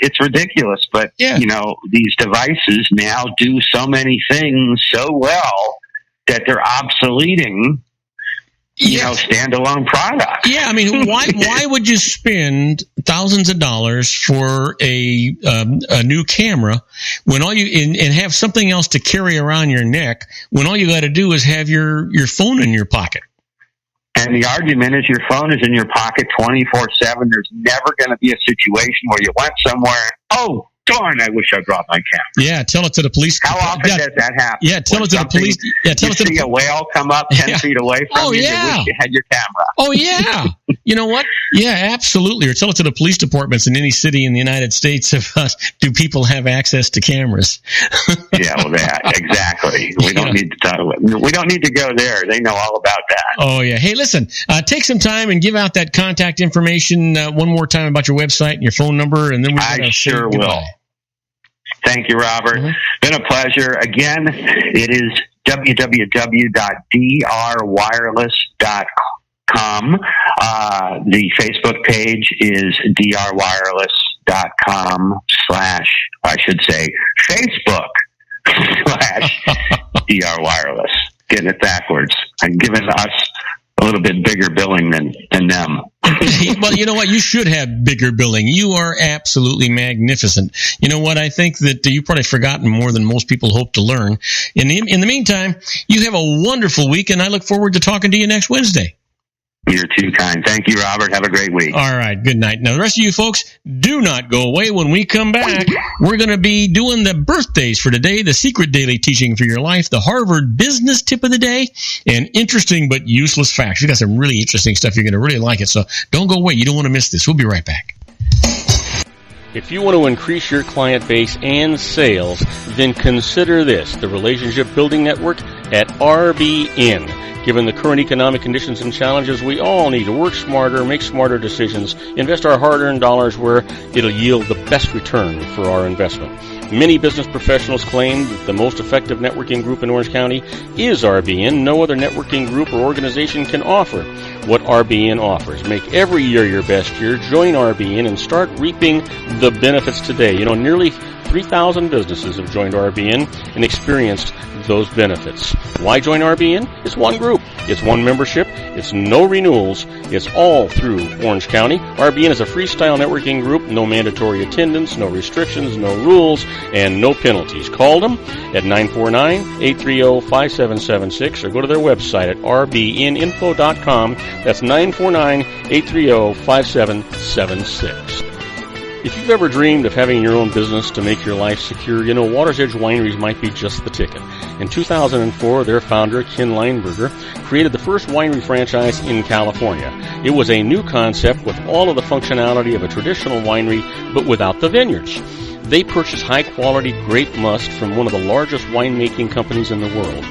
It's ridiculous, but yeah. These devices now do so many things so well that they're obsoleting standalone products. Yeah, I mean, why would you spend thousands of dollars for a new camera when all and have something else to carry around your neck when all you got to do is have your phone in your pocket? And the argument is your phone is in your pocket 24/7. There's never going to be a situation where you went somewhere. Oh, darn, I wish I brought my camera. Yeah, tell it to the police. How often does that happen? Yeah, tell it to the police. Yeah, tell it to see a whale come up 10 feet away from you and wish you had your camera. Oh, yeah. You know what? Yeah, absolutely. Or tell it to the police departments in any city in the United States about, do people have access to cameras? Yeah, well, exactly. We don't need to go there. They know all about that. Oh, yeah. Hey, listen, take some time and give out that contact information one more time about your website and your phone number, and then I sure will. Thank you, Robert. Been a pleasure. Again, it is www.drwireless.com. The Facebook page is Facebook/drwireless. Getting it backwards. I'm giving us a little bit bigger billing than them. Well, you know what? You should have bigger billing. You are absolutely magnificent. You know what? I think that you've probably forgotten more than most people hope to learn. In the meantime, you have a wonderful week, and I look forward to talking to you next Wednesday. You're too kind. Thank you, Robert. Have a great week. All right. Good night. Now, the rest of you folks, do not go away. When we come back, we're going to be doing the birthdays for today, the secret daily teaching for your life, the Harvard business tip of the day, and interesting but useless facts. We got some really interesting stuff. You're going to really like it. So don't go away. You don't want to miss this. We'll be right back. If you want to increase your client base and sales, then consider this, the Relationship Building Network at RBN. Given the current economic conditions and challenges, we all need to work smarter, make smarter decisions, invest our hard-earned dollars where it'll yield the best return for our investment. Many business professionals claim that the most effective networking group in Orange County is RBN. No other networking group or organization can offer what RBN offers. Make every year your best year. Join RBN and start reaping the benefits today. You know, nearly 3,000 businesses have joined RBN and experienced those benefits. Why join RBN? It's one group. It's one membership. It's no renewals. It's all through Orange County. RBN is a freestyle networking group. No mandatory attendance, no restrictions, no rules, and no penalties. Call them at 949-830-5776 or go to their website at rbninfo.com. That's 949-830-5776. If you've ever dreamed of having your own business to make your life secure, you know Water's Edge Wineries might be just the ticket. In 2004, their founder, Ken Lineberger, created the first winery franchise in California. It was a new concept with all of the functionality of a traditional winery, but without the vineyards. They purchased high-quality grape must from one of the largest winemaking companies in the world.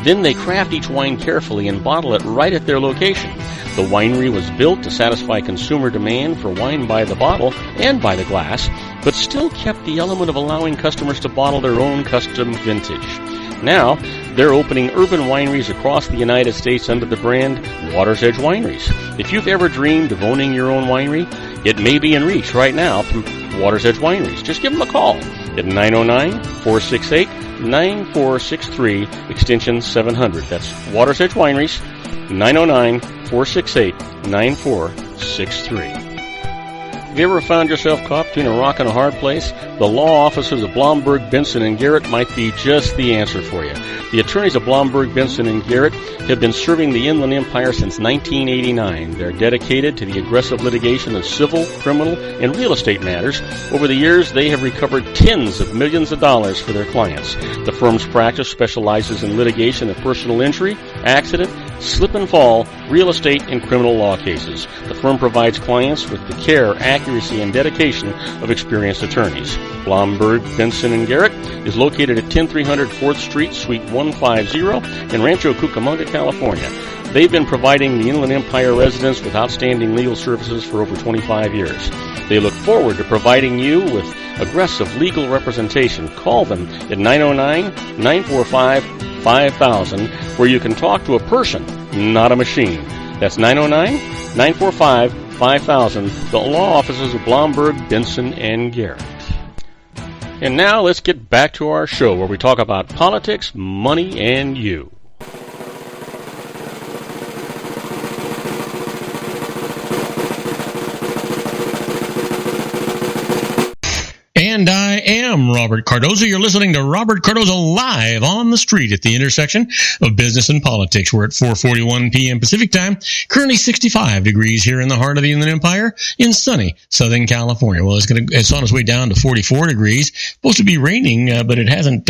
Then they craft each wine carefully and bottle it right at their location. The winery was built to satisfy consumer demand for wine by the bottle and by the glass, but still kept the element of allowing customers to bottle their own custom vintage. Now, they're opening urban wineries across the United States under the brand Water's Edge Wineries. If you've ever dreamed of owning your own winery, it may be in reach right now through Water's Edge Wineries. Just give them a call at 909-468-9463, extension 700. That's Water's Edge Wineries, 909-468-9463. Have you ever found yourself caught between a rock and a hard place? The law offices of Blomberg, Benson, and Garrett might be just the answer for you. The attorneys of Blomberg, Benson, and Garrett have been serving the Inland Empire since 1989. They're dedicated to the aggressive litigation of civil, criminal, and real estate matters. Over the years, they have recovered tens of millions of dollars for their clients. The firm's practice specializes in litigation of personal injury, accident, slip and fall, real estate, and criminal law cases. The firm provides clients with the care, accuracy, and dedication of experienced attorneys. Blomberg, Benson, and Garrett is located at 10300 4th Street, Suite 150 in Rancho Cucamonga, California. They've been providing the Inland Empire residents with outstanding legal services for over 25 years. They look forward to providing you with aggressive legal representation. Call them at 909-945-5000, where you can talk to a person, not a machine. That's 909-945-5000, the law offices of Blomberg, Benson, and Garrett. And now let's get back to our show where we talk about politics, money, and you. And I am Robert Cardoza. You're listening to Robert Cardoza live on the street at the intersection of business and politics. We're at 4:41 p.m. Pacific time, currently 65 degrees here in the heart of the Inland Empire in sunny Southern California. Well, it's on its way down to 44 degrees. Supposed to be raining, but it hasn't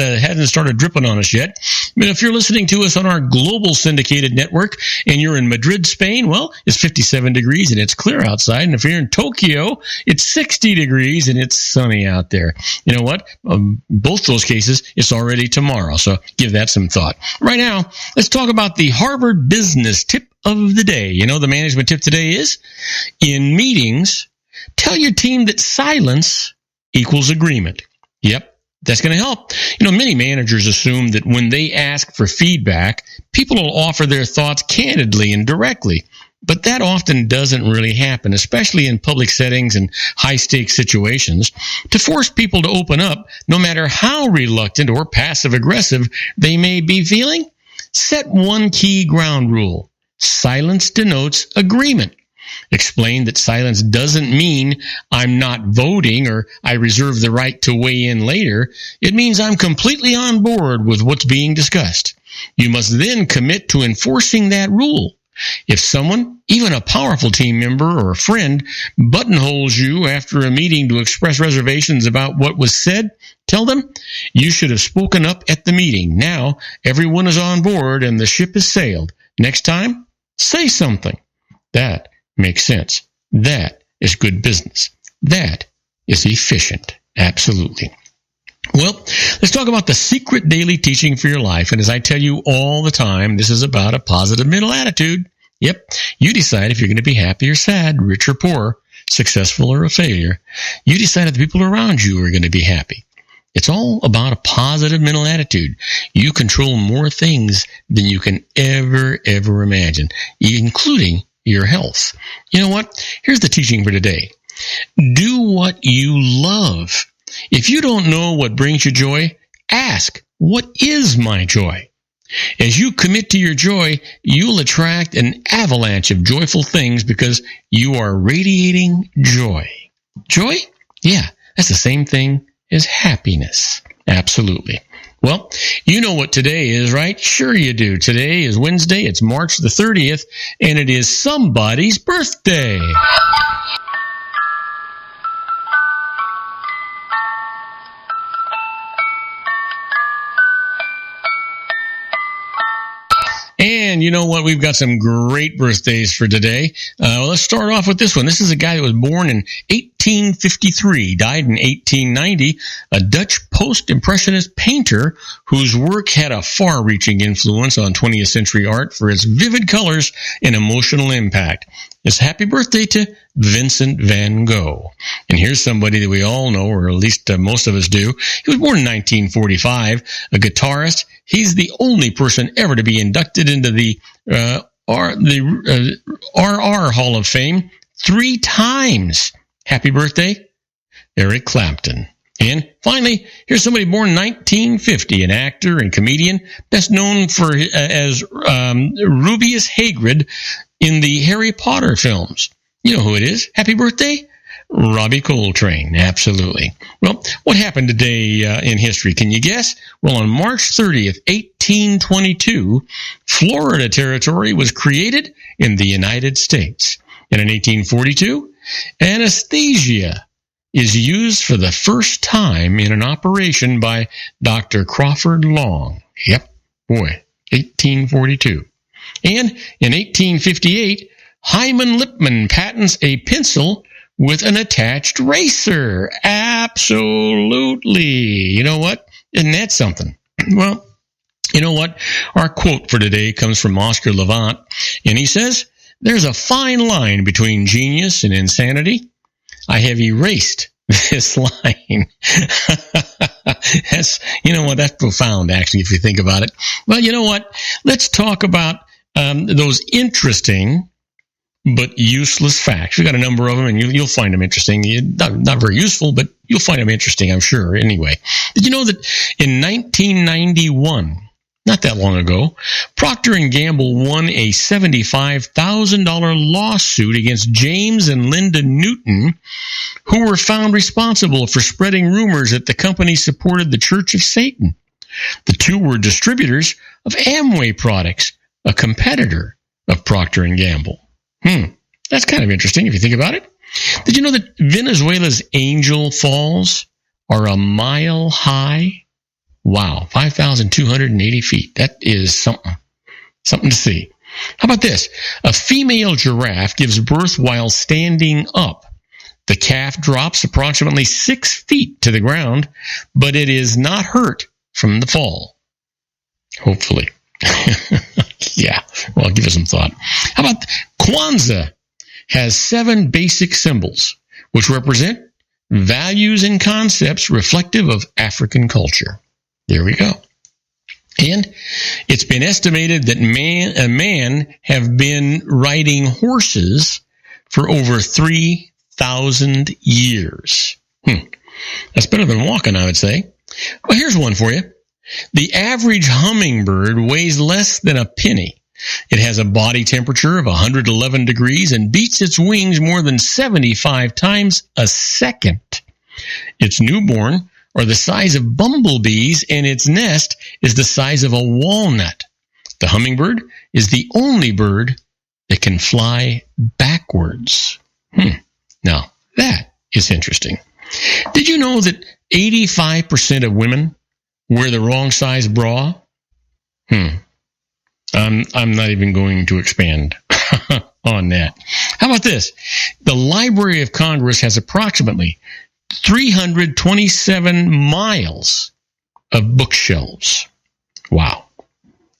started dripping on us yet. But if you're listening to us on our global syndicated network and you're in Madrid, Spain, well, it's 57 degrees and it's clear outside. And if you're in Tokyo, it's 60 degrees and it's sunny out there. You know what? Both those cases, it's already tomorrow. So give that some thought. Right now, let's talk about the Harvard Business Tip of the day. You know, the management tip today is, in meetings, tell your team that silence equals agreement. Yep. That's going to help. You know, many managers assume that when they ask for feedback, people will offer their thoughts candidly and directly. But that often doesn't really happen, especially in public settings and high-stakes situations. To force people to open up, no matter how reluctant or passive-aggressive they may be feeling, set one key ground rule. Silence denotes agreement. Explain that silence doesn't mean I'm not voting or I reserve the right to weigh in later. It means I'm completely on board with what's being discussed. You must then commit to enforcing that rule. If someone, even a powerful team member or a friend, buttonholes you after a meeting to express reservations about what was said, tell them you should have spoken up at the meeting. Now everyone is on board and the ship has sailed. Next time, say something. That makes sense. That is good business. That is efficient. Absolutely. Well, let's talk about the secret daily teaching for your life. And as I tell you all the time, this is about a positive mental attitude. Yep. You decide if you're going to be happy or sad, rich or poor, successful or a failure. You decide if the people around you are going to be happy. It's all about a positive mental attitude. You control more things than you can ever imagine, including your health. You know what? Here's the teaching for today. Do what you love. If you don't know what brings you joy, ask, what is my joy? As you commit to your joy, you'll attract an avalanche of joyful things because you are radiating joy. Joy? Yeah, that's the same thing as happiness. Absolutely. Well, you know what today is, right? Sure you do. Today is Wednesday. It's March the 30th, and it is somebody's birthday. And you know what? We've got some great birthdays for today. Let's start off with this one. This is a guy that was born in 1853, died in 1890, a Dutch post-impressionist painter whose work had a far-reaching influence on 20th century art for its vivid colors and emotional impact. It's happy birthday to Vincent van Gogh. And here's somebody that we all know, or at least most of us do. He was born in 1945, a guitarist. He's the only person ever to be inducted into the RR Hall of Fame 3 times. Happy birthday, Eric Clapton. And finally, here's somebody born in 1950, an actor and comedian, best known for as Rubeus Hagrid in the Harry Potter films. You know who it is. Happy birthday, Robbie Coltrane. Absolutely. Well, what happened today in history? Can you guess? Well, on March 30th, 1822, Florida Territory was created in the United States. And in 1842, anesthesia is used for the first time in an operation by Dr. Crawford Long. Yep, boy, 1842. And in 1858, Hyman Lipman patents a pencil with an attached eraser. Absolutely. You know what? Isn't that something? Well, you know what? Our quote for today comes from Oscar Levant, and he says, "There's a fine line between genius and insanity. I have erased this line." That's, you know what? That's profound, actually, if you think about it. Well, you know what? Let's talk about those interesting but useless facts. We've got a number of them, and you'll find them interesting. Not very useful, but you'll find them interesting, I'm sure. Anyway, did you know that in 1991, not that long ago, Procter & Gamble won a $75,000 lawsuit against James and Linda Newton, who were found responsible for spreading rumors that the company supported the Church of Satan. The two were distributors of Amway products, a competitor of Procter & Gamble. That's kind of interesting if you think about it. Did you know that Venezuela's Angel Falls are a mile high? Wow, 5,280 feet. That is something to see. How about this? A female giraffe gives birth while standing up. The calf drops approximately 6 feet to the ground, but it is not hurt from the fall. Hopefully. Yeah, well, give it some thought. How about Kwanzaa has 7 basic symbols, which represent values and concepts reflective of African culture. There we go. And it's been estimated that man have been riding horses for over 3,000 years. That's better than walking, I would say. Well, here's one for you. The average hummingbird weighs less than a penny. It has a body temperature of 111 degrees and beats its wings more than 75 times a second. Its newborn are the size of bumblebees, and its nest is the size of a walnut. The hummingbird is the only bird that can fly backwards. Now, that is interesting. Did you know that 85% of women wear the wrong size bra? I'm not even going to expand on that. How about this? The Library of Congress has approximately 327 miles of bookshelves. Wow.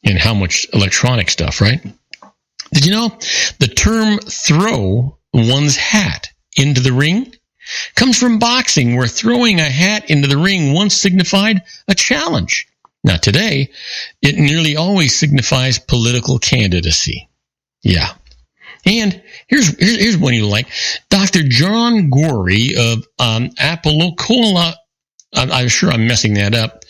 And how much electronic stuff, right? Did you know the term throw one's hat into the ring comes from boxing, where throwing a hat into the ring once signified a challenge. Now today, it nearly always signifies political candidacy. Yeah. And here's one you like. Dr. John Gorey of Apalachicola, I'm sure I'm messing that up,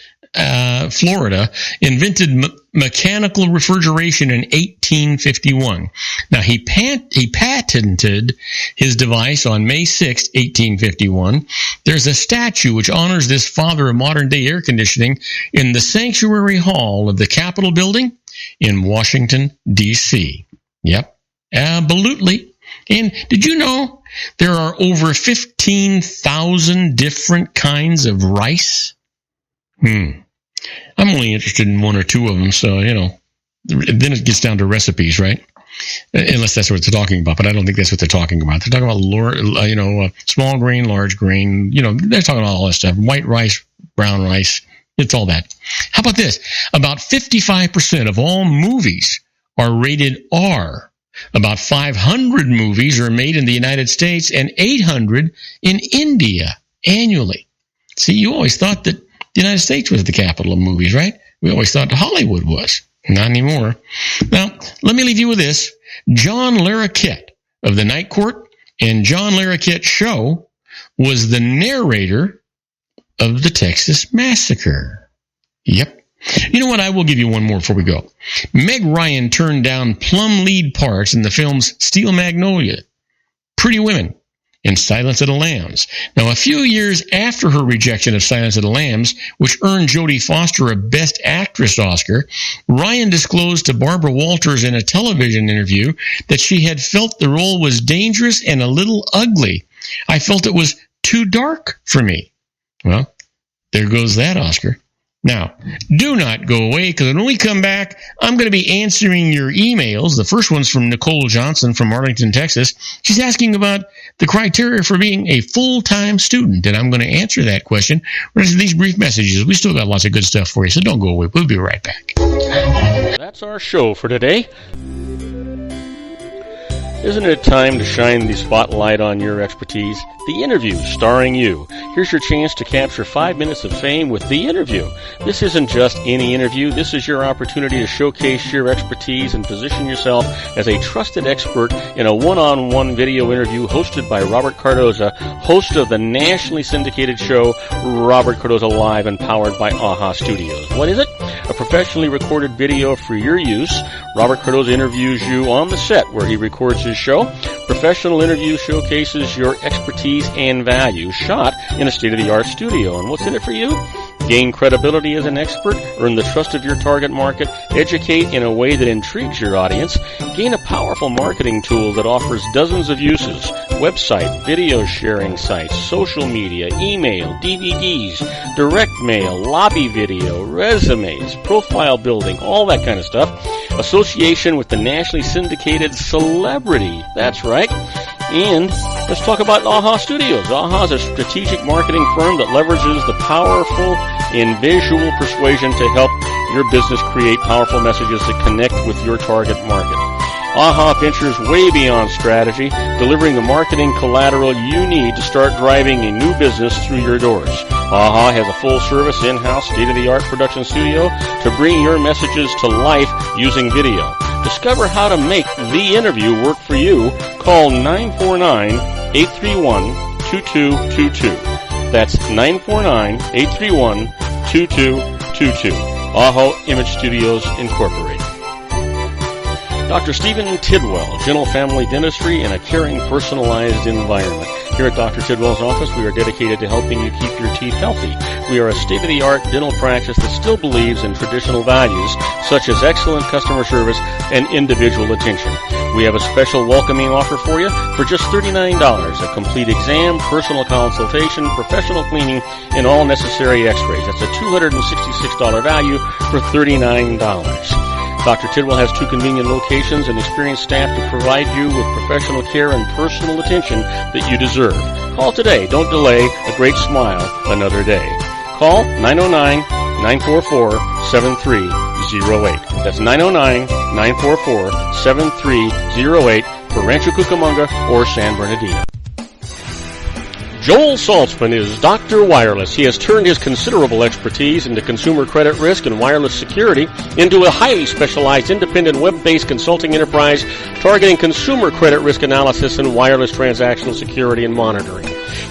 Florida, invented mechanical refrigeration in 1851. Now, he patented his device on May 6, 1851. There's a statue which honors this father of modern-day air conditioning in the Sanctuary Hall of the Capitol Building in Washington, D.C. Yep, absolutely. And did you know there are over 15,000 different kinds of rice? I'm only interested in one or two of them, so, then it gets down to recipes, right? Unless that's what they're talking about, but I don't think that's what they're talking about. They're talking about, small grain, large grain, they're talking about all that stuff. White rice, brown rice, it's all that. How about this? About 55% of all movies are rated R. About 500 movies are made in the United States and 800 in India annually. See, you always thought that the United States was the capital of movies, right? We always thought Hollywood was. Not anymore. Now, let me leave you with this. John Larroquette of The Night Court and John Larroquette's Show was the narrator of the Texas Massacre. Yep. You know what? I will give you one more before we go. Meg Ryan turned down plum lead parts in the films Steel Magnolia, Pretty Women, and Silence of the Lambs. Now, a few years after her rejection of Silence of the Lambs, which earned Jodie Foster a Best Actress Oscar, Ryan disclosed to Barbara Walters in a television interview that she had felt the role was dangerous and a little ugly. I felt it was too dark for me. Well, there goes that Oscar. Now, do not go away, because when we come back, I'm going to be answering your emails. The first one's from Nicole Johnson from Arlington, Texas. She's asking about the criteria for being a full-time student, and I'm going to answer that question right after these brief messages. We still got lots of good stuff for you, so don't go away. We'll be right back. That's our show for today. Isn't it time to shine the spotlight on your expertise? The Interview, starring you. Here's your chance to capture 5 minutes of fame with The Interview. This isn't just any interview. This is your opportunity to showcase your expertise and position yourself as a trusted expert in a one-on-one video interview hosted by Robert Cardoza, host of the nationally syndicated show Robert Cardoza Live, and powered by AHA Studios. What is it? A professionally recorded video for your use. Robert Cardoza interviews you on the set where he records his show. Professional interview showcases your expertise and value, shot in a state-of-the-art studio. And what's in it for you? Gain credibility as an expert, earn the trust of your target market, educate in a way that intrigues your audience, gain a powerful marketing tool that offers dozens of uses, website, video sharing sites, social media, email, DVDs, direct mail, lobby video, resumes, profile building, all that kind of stuff. Association with the nationally syndicated celebrity. That's right. And let's talk about AHA Studios. AHA is a strategic marketing firm that leverages the powerful and visual persuasion to help your business create powerful messages that connect with your target market. AHA ventures way beyond strategy, delivering the marketing collateral you need to start driving a new business through your doors. AHA has a full-service, in-house, state-of-the-art production studio to bring your messages to life using video. Discover how to make The Interview work for you. Call 949-831-2222. That's 949-831-2222. AHA Image Studios, Incorporated. Dr. Stephen Tidwell, Gentle Family Dentistry in a caring, personalized environment. Here at Dr. Tidwell's office, we are dedicated to helping you keep your teeth healthy. We are a state-of-the-art dental practice that still believes in traditional values, such as excellent customer service and individual attention. We have a special welcoming offer for you for just $39. A complete exam, personal consultation, professional cleaning, and all necessary x-rays. That's a $266 value for $39. Dr. Tidwell has 2 convenient locations and experienced staff to provide you with professional care and personal attention that you deserve. Call today. Don't delay. A great smile another day. Call 909-944-7308. That's 909-944-7308 for Rancho Cucamonga or San Bernardino. Joel Saltzman is Dr. Wireless. He has turned his considerable expertise into consumer credit risk and wireless security into a highly specialized independent web-based consulting enterprise targeting consumer credit risk analysis and wireless transactional security and monitoring.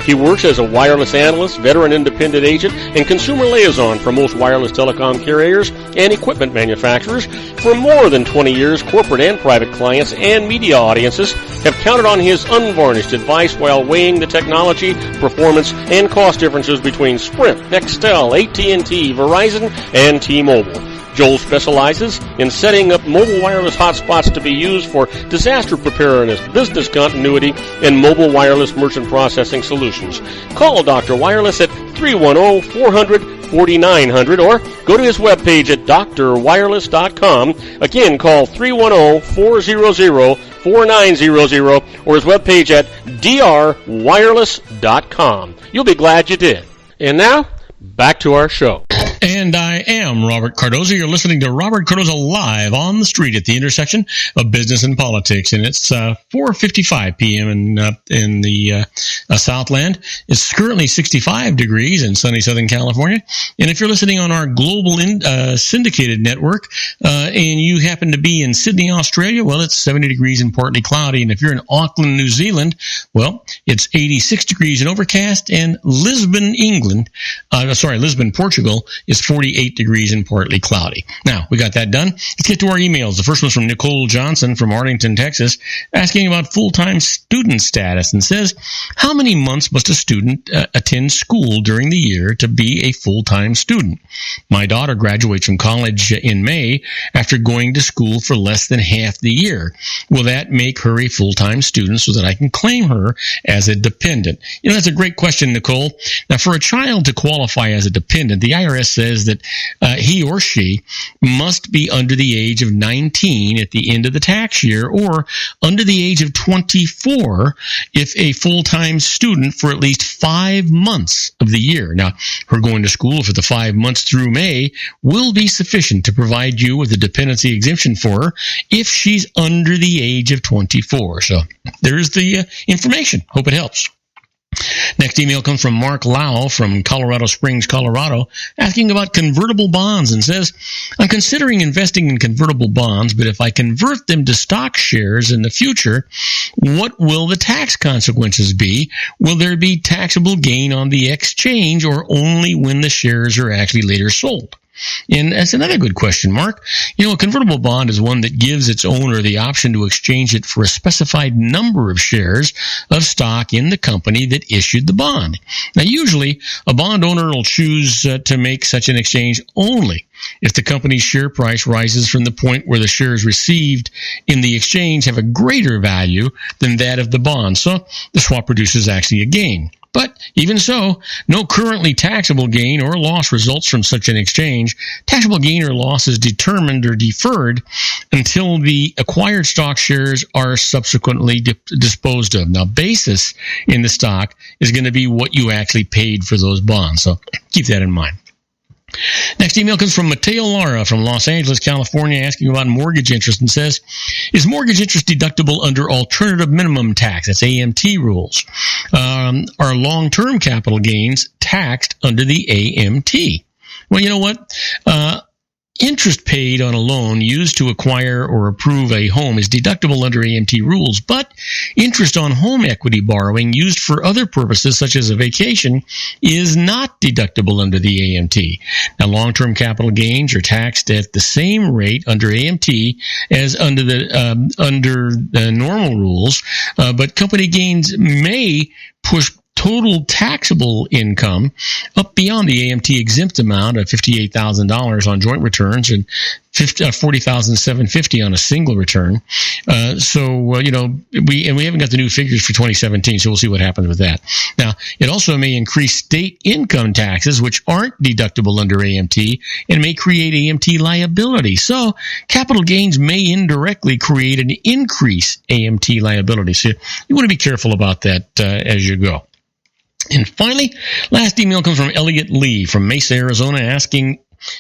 He works as a wireless analyst, veteran independent agent, and consumer liaison for most wireless telecom carriers and equipment manufacturers. For more than 20 years, corporate and private clients and media audiences have counted on his unvarnished advice while weighing the technology, performance, and cost differences between Sprint, Nextel, AT&T, Verizon, and T-Mobile. Joel specializes in setting up mobile wireless hotspots to be used for disaster preparedness, business continuity, and mobile wireless merchant processing solutions. Call Dr. Wireless at 310-400-4900 or go to his webpage at drwireless.com. Again, call 310-400-4900 or his webpage at drwireless.com. You'll be glad you did. And now, back to our show. And I am Robert Cardoza. You're listening to Robert Cardoza Live on the street at the intersection of business and politics. And it's 4:55 p.m. in the Southland. It's currently 65 degrees in sunny Southern California. And if you're listening on our global syndicated network and you happen to be in Sydney, Australia, well, it's 70 degrees and partly cloudy. And if you're in Auckland, New Zealand, well, it's 86 degrees and overcast. And Lisbon, Portugal, is 48 degrees and partly cloudy. Now, we got that done. Let's get to our emails. The first one's from Nicole Johnson from Arlington, Texas, asking about full-time student status and says, how many months must a student attend school during the year to be a full-time student? My daughter graduates from college in May after going to school for less than half the year. Will that make her a full-time student so that I can claim her as a dependent? You know, that's a great question, Nicole. Now, for a child to qualify as a dependent, the IRS says that he or she must be under the age of 19 at the end of the tax year or under the age of 24 if a full-time student for at least 5 months of the year. Now, her going to school for the 5 months through May will be sufficient to provide you with a dependency exemption for her if she's under the age of 24. So there's the information. Hope it helps. Next email comes from Mark Lau from Colorado Springs, Colorado, asking about convertible bonds and says, I'm considering investing in convertible bonds, but if I convert them to stock shares in the future, what will the tax consequences be? Will there be taxable gain on the exchange or only when the shares are actually later sold? And that's another good question, Mark. You know, a convertible bond is one that gives its owner the option to exchange it for a specified number of shares of stock in the company that issued the bond. Now, usually, a bond owner will choose to make such an exchange only if the company's share price rises from the point where the shares received in the exchange have a greater value than that of the bond. So the swap produces actually a gain. But even so, no currently taxable gain or loss results from such an exchange. Taxable gain or loss is determined or deferred until the acquired stock shares are subsequently disposed of. Now, basis in the stock is going to be what you actually paid for those bonds. So keep that in mind. Next email comes from Mateo Lara from Los Angeles, California, asking about mortgage interest and says, is mortgage interest deductible under alternative minimum tax? That's AMT rules. Are long-term capital gains taxed under the AMT? Well, you know what? Interest paid on a loan used to acquire or approve a home is deductible under AMT rules, but interest on home equity borrowing used for other purposes, such as a vacation, is not deductible under the AMT. Now, long-term capital gains are taxed at the same rate under AMT as under the normal rules, but company gains may push total taxable income up beyond the AMT exempt amount of $58,000 on joint returns and $40,750 on a single return. We haven't got the new figures for 2017, so we'll see what happens with that. Now, it also may increase state income taxes, which aren't deductible under AMT, and may create AMT liability. So, capital gains may indirectly create an increase AMT liability. So, you want to be careful about that as you go. And finally, last email comes from Elliot Lee from Mesa, Arizona, asking,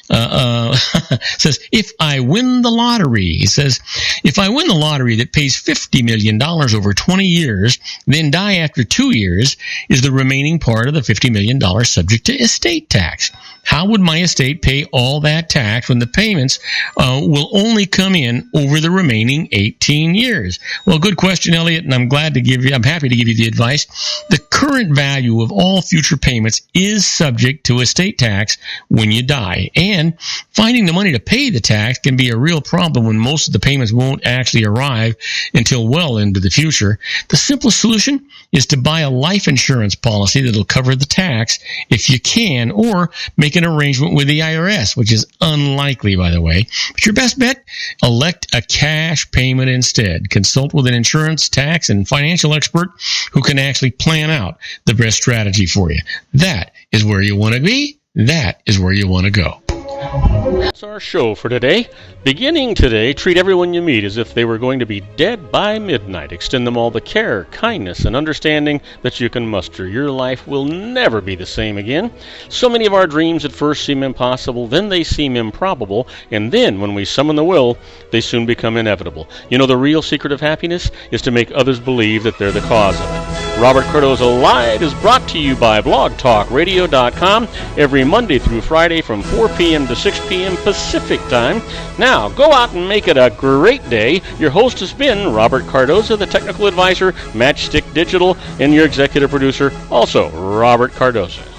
says, if I win the lottery, he says, if I win the lottery that pays $50 million over 20 years, then die after 2 years, is the remaining part of the $50 million subject to estate tax? How would my estate pay all that tax when the payments will only come in over the remaining 18 years? Well, good question, Elliot, and I'm happy to give you the advice. The current value of all future payments is subject to estate tax when you die. And finding the money to pay the tax can be a real problem when most of the payments won't actually arrive until well into the future. The simplest solution is to buy a life insurance policy that'll cover the tax if you can, or make an arrangement with the IRS, which is unlikely, by the way. But your best bet, elect a cash payment instead. Consult with an insurance, tax, and financial expert who can actually plan out the best strategy for you. That is where you want to be. That is where you want to go. That's our show for today. Beginning today, treat everyone you meet as if they were going to be dead by midnight. Extend them all the care, kindness, and understanding that you can muster. Your life will never be the same again. So many of our dreams at first seem impossible, then they seem improbable, and then when we summon the will, they soon become inevitable. You know, the real secret of happiness is to make others believe that they're the cause of it. Robert Cardoza Live is brought to you by blogtalkradio.com every Monday through Friday from 4 p.m. to 6 p.m. Pacific Time. Now, go out and make it a great day. Your host has been Robert Cardoza, the technical advisor, Matchstick Digital, and your executive producer, also Robert Cardoza.